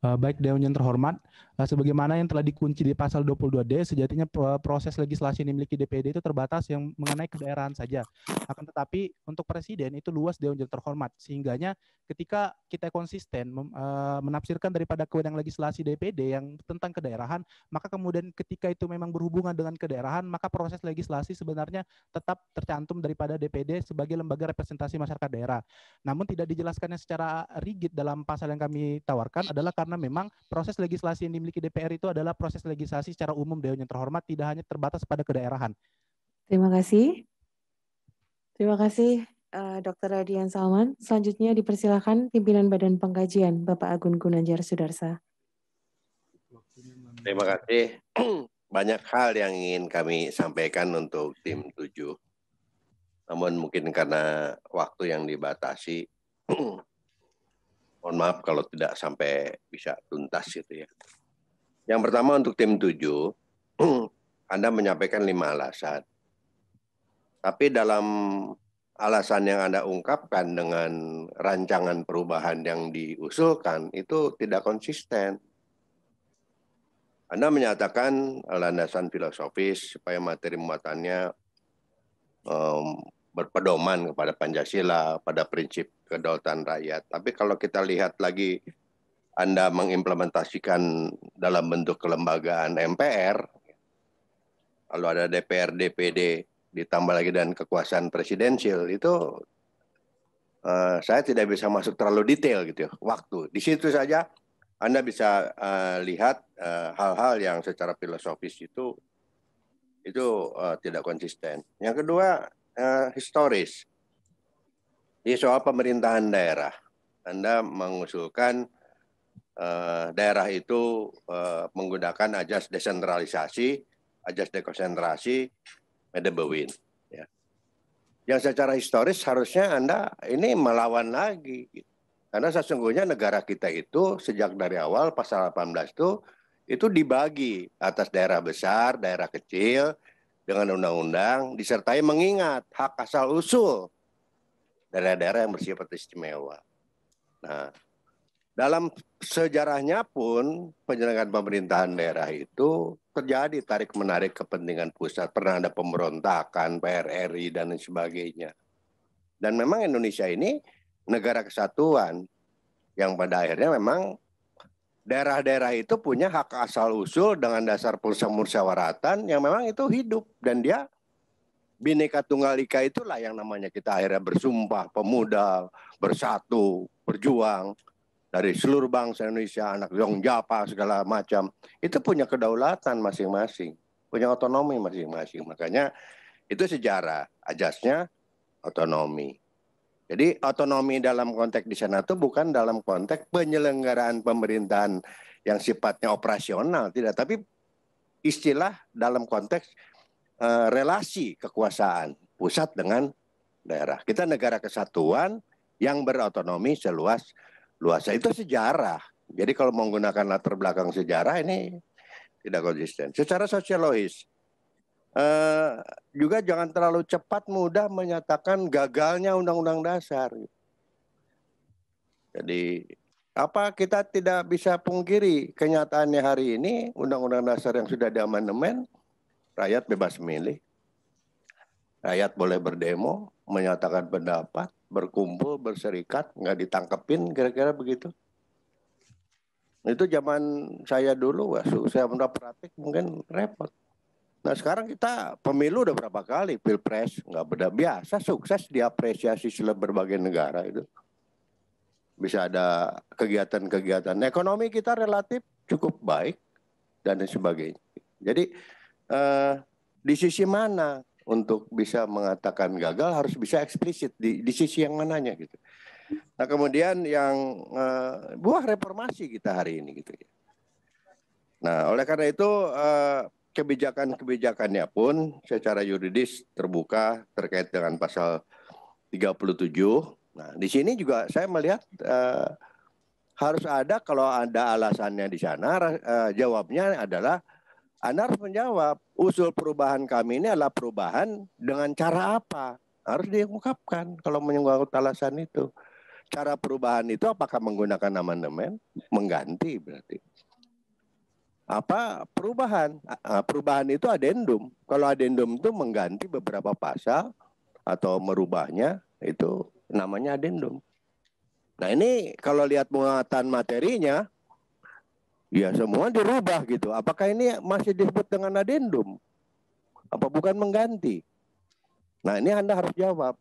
Baik, Dewan Juri Terhormat, sebagaimana yang telah dikunci di pasal 22D, sejatinya proses legislasi yang dimiliki DPD itu terbatas yang mengenai kedaerahan saja. Akan tetapi untuk Presiden itu luas, Dewan Juri Terhormat, sehingganya ketika kita konsisten menafsirkan daripada kewenangan legislasi DPD yang tentang kedaerahan, maka kemudian ketika itu memang berhubungan dengan kedaerahan, maka proses legislasi sebenarnya tetap tercantum daripada DPD sebagai lembaga representasi masyarakat daerah. Namun tidak dijelaskannya secara rigid dalam pasal yang kami tawarkan adalah karena memang proses legislasi yang dimiliki DPR itu adalah proses legislasi secara umum, Dewan yang terhormat, tidak hanya terbatas pada kedaerahan. Terima kasih. Terima kasih Dr. Radian Salman. Selanjutnya dipersilakan pimpinan Badan Pengkajian, Bapak Agun Gunanjar Sudarsa. Terima kasih. Banyak hal yang ingin kami sampaikan untuk tim 7. Namun mungkin karena waktu yang dibatasi, mohon maaf kalau tidak sampai bisa tuntas gitu ya. Yang pertama untuk tim 7, Anda menyampaikan 5 alasan. Tapi dalam alasan yang Anda ungkapkan dengan rancangan perubahan yang diusulkan itu tidak konsisten. Anda menyatakan landasan filosofis supaya materi muatannya berpedoman kepada Pancasila, pada prinsip kedaulatan rakyat. Tapi kalau kita lihat lagi Anda mengimplementasikan dalam bentuk kelembagaan MPR, lalu ada DPR, DPD, ditambah lagi dengan kekuasaan presidensial, itu saya tidak bisa masuk terlalu detail gitu ya, waktu. Di situ saja Anda bisa lihat hal-hal yang secara filosofis itu tidak konsisten. Yang kedua, historis. Di soal pemerintahan daerah, Anda mengusulkan daerah itu menggunakan ajas desentralisasi, ajas dekonsentrasi, Medebewin. Ya. Yang secara historis harusnya Anda ini melawan lagi. Karena sesungguhnya negara kita itu sejak dari awal pasal 18 itu dibagi atas daerah besar, daerah kecil, dengan undang-undang, disertai mengingat hak asal-usul daerah-daerah yang bersifat istimewa. Nah, dalam sejarahnya pun penyelenggaraan pemerintahan daerah itu terjadi tarik-menarik kepentingan pusat. Pernah ada pemberontakan, PRRI, dan sebagainya. Dan memang Indonesia ini negara kesatuan yang pada akhirnya memang daerah-daerah itu punya hak asal-usul dengan dasar musyawaratan yang memang itu hidup. Dan dia Bhinneka Tunggal Ika itulah yang namanya kita akhirnya bersumpah, pemuda, bersatu, berjuang. Dari seluruh bangsa Indonesia, anak Zongjapa, segala macam. Itu punya kedaulatan masing-masing. Punya otonomi masing-masing. Makanya itu sejarah. Ajasnya otonomi. Jadi otonomi dalam konteks di sana itu bukan dalam konteks penyelenggaraan pemerintahan yang sifatnya operasional. Tidak. Tapi istilah dalam konteks relasi kekuasaan pusat dengan daerah. Kita negara kesatuan yang berotonomi seluas luasnya, itu sejarah. Jadi kalau menggunakan latar belakang sejarah ini tidak konsisten. Secara sosiologis juga jangan terlalu cepat mudah menyatakan gagalnya Undang-Undang Dasar. Jadi apa kita tidak bisa pungkiri kenyataannya hari ini Undang-Undang Dasar yang sudah diamandemen, rakyat bebas memilih, rakyat boleh berdemo, menyatakan pendapat, berkumpul, berserikat, nggak ditangkepin, kira-kira begitu. Itu zaman saya dulu, saya udah praktik mungkin repot. Nah sekarang kita pemilu udah berapa kali, pilpres, nggak beda, biasa sukses diapresiasi dalam berbagai negara itu. Bisa ada kegiatan-kegiatan. Ekonomi kita relatif cukup baik dan sebagainya. Jadi di sisi mana untuk bisa mengatakan gagal harus bisa eksplisit di sisi yang mananya gitu. Nah kemudian yang buah reformasi kita hari ini gitu ya. Nah oleh karena itu kebijakan-kebijakannya pun secara yuridis terbuka terkait dengan pasal 37. Nah di sini juga saya melihat harus ada, kalau ada alasannya di sana, jawabnya adalah Anda harus menjawab usul perubahan kami ini adalah perubahan dengan cara apa? Harus diungkapkan kalau menyangkut alasan itu. Cara perubahan itu apakah menggunakan amandemen? Mengganti berarti. Apa perubahan? Perubahan itu adendum. Kalau adendum itu mengganti beberapa pasal atau merubahnya, itu namanya adendum. Nah ini kalau lihat muatan materinya, ya semua dirubah gitu. Apakah ini masih disebut dengan adendum? Apa bukan mengganti? Nah ini Anda harus jawab.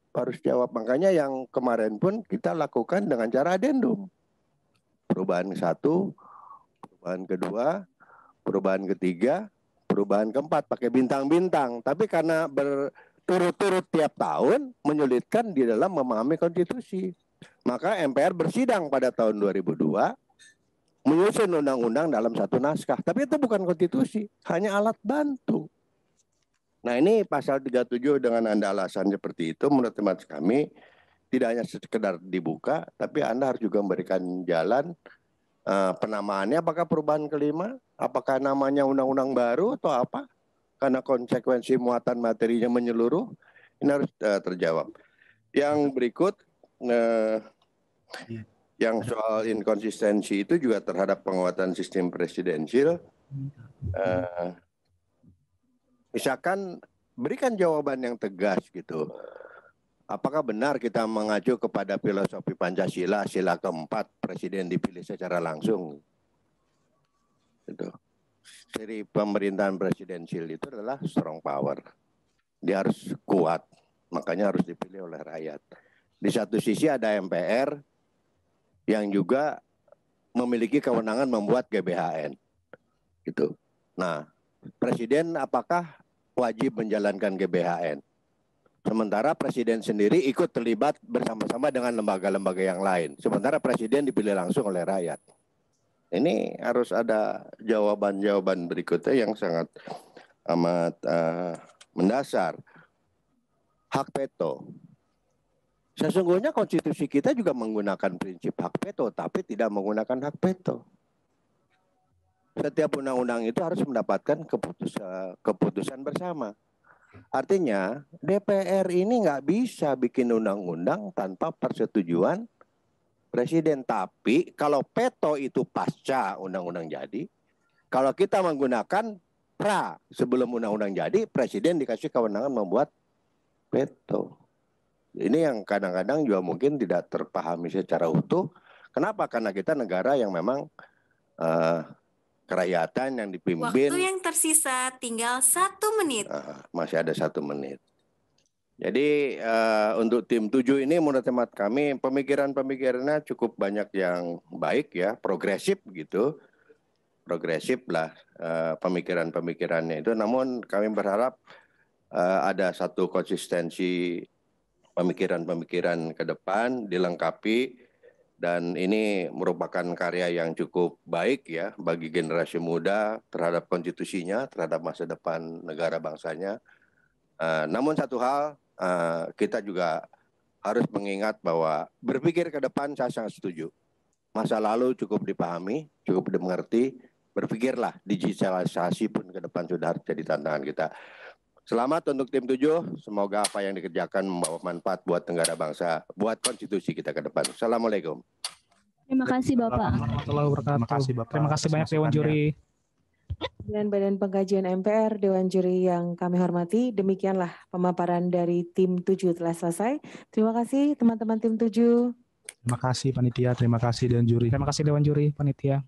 Makanya yang kemarin pun kita lakukan dengan cara adendum. Perubahan satu, perubahan kedua, perubahan ketiga, perubahan keempat pakai bintang-bintang. Tapi karena turut-turut tiap tahun menyulitkan di dalam memahami konstitusi. Maka MPR bersidang pada tahun 2002 menyusun undang-undang dalam satu naskah. Tapi itu bukan konstitusi, hanya alat bantu. Nah ini pasal 37 dengan Anda alasan seperti itu, menurut teman kami tidak hanya sekedar dibuka, tapi Anda harus juga memberikan jalan penamaannya. Apakah perubahan kelima? Apakah namanya undang-undang baru atau apa? Karena konsekuensi muatan materinya menyeluruh, ini harus terjawab. Yang berikut, yang soal inkonsistensi itu juga terhadap penguatan sistem presidensil. Misalkan berikan jawaban yang tegas gitu. Apakah benar kita mengacu kepada filosofi Pancasila, sila keempat, presiden dipilih secara langsung? Gitu. Jadi pemerintahan presidensil itu adalah strong power. Dia harus kuat, makanya harus dipilih oleh rakyat. Di satu sisi ada MPR yang juga memiliki kewenangan membuat GBHN. Gitu. Nah, presiden apakah wajib menjalankan GBHN? Sementara presiden sendiri ikut terlibat bersama-sama dengan lembaga-lembaga yang lain. Sementara presiden dipilih langsung oleh rakyat. Ini harus ada jawaban-jawaban berikutnya yang sangat amat mendasar. Hak veto. Sesungguhnya konstitusi kita juga menggunakan prinsip hak veto, tapi tidak menggunakan hak veto. Setiap undang-undang itu harus mendapatkan keputusan bersama. Artinya DPR ini nggak bisa bikin undang-undang tanpa persetujuan presiden. Tapi kalau veto itu pasca undang-undang jadi, kalau kita menggunakan pra sebelum undang-undang jadi, presiden dikasih kewenangan membuat veto. Ini yang kadang-kadang juga mungkin tidak terpahami secara utuh. Kenapa? Karena kita negara yang memang kerakyatan yang dipimpin. Waktu yang tersisa tinggal 1 menit. Masih ada 1 menit. Jadi untuk tim 7 ini menurut hemat kami pemikiran-pemikirannya cukup banyak yang baik ya, progresif gitu. Progresif lah pemikiran-pemikirannya itu. Namun kami berharap ada satu konsistensi pemikiran-pemikiran ke depan dilengkapi, dan ini merupakan karya yang cukup baik ya bagi generasi muda terhadap konstitusinya, terhadap masa depan negara bangsanya. Namun satu hal, kita juga harus mengingat bahwa berpikir ke depan saya sangat setuju. Masa lalu cukup dipahami, cukup dimengerti, berpikirlah digitalisasi pun ke depan sudah harus jadi tantangan kita. Selamat untuk tim 7, semoga apa yang dikerjakan membawa manfaat buat negara bangsa, buat konstitusi kita ke depan. Assalamualaikum. Terima kasih Bapak. Terima kasih Bapak. Terima kasih banyak Dewan Juri. Dan Badan Pengkajian MPR, Dewan Juri yang kami hormati, demikianlah pemaparan dari tim 7 telah selesai. Terima kasih teman-teman tim 7. Terima kasih panitia, terima kasih Dewan Juri. Terima kasih Dewan Juri, panitia.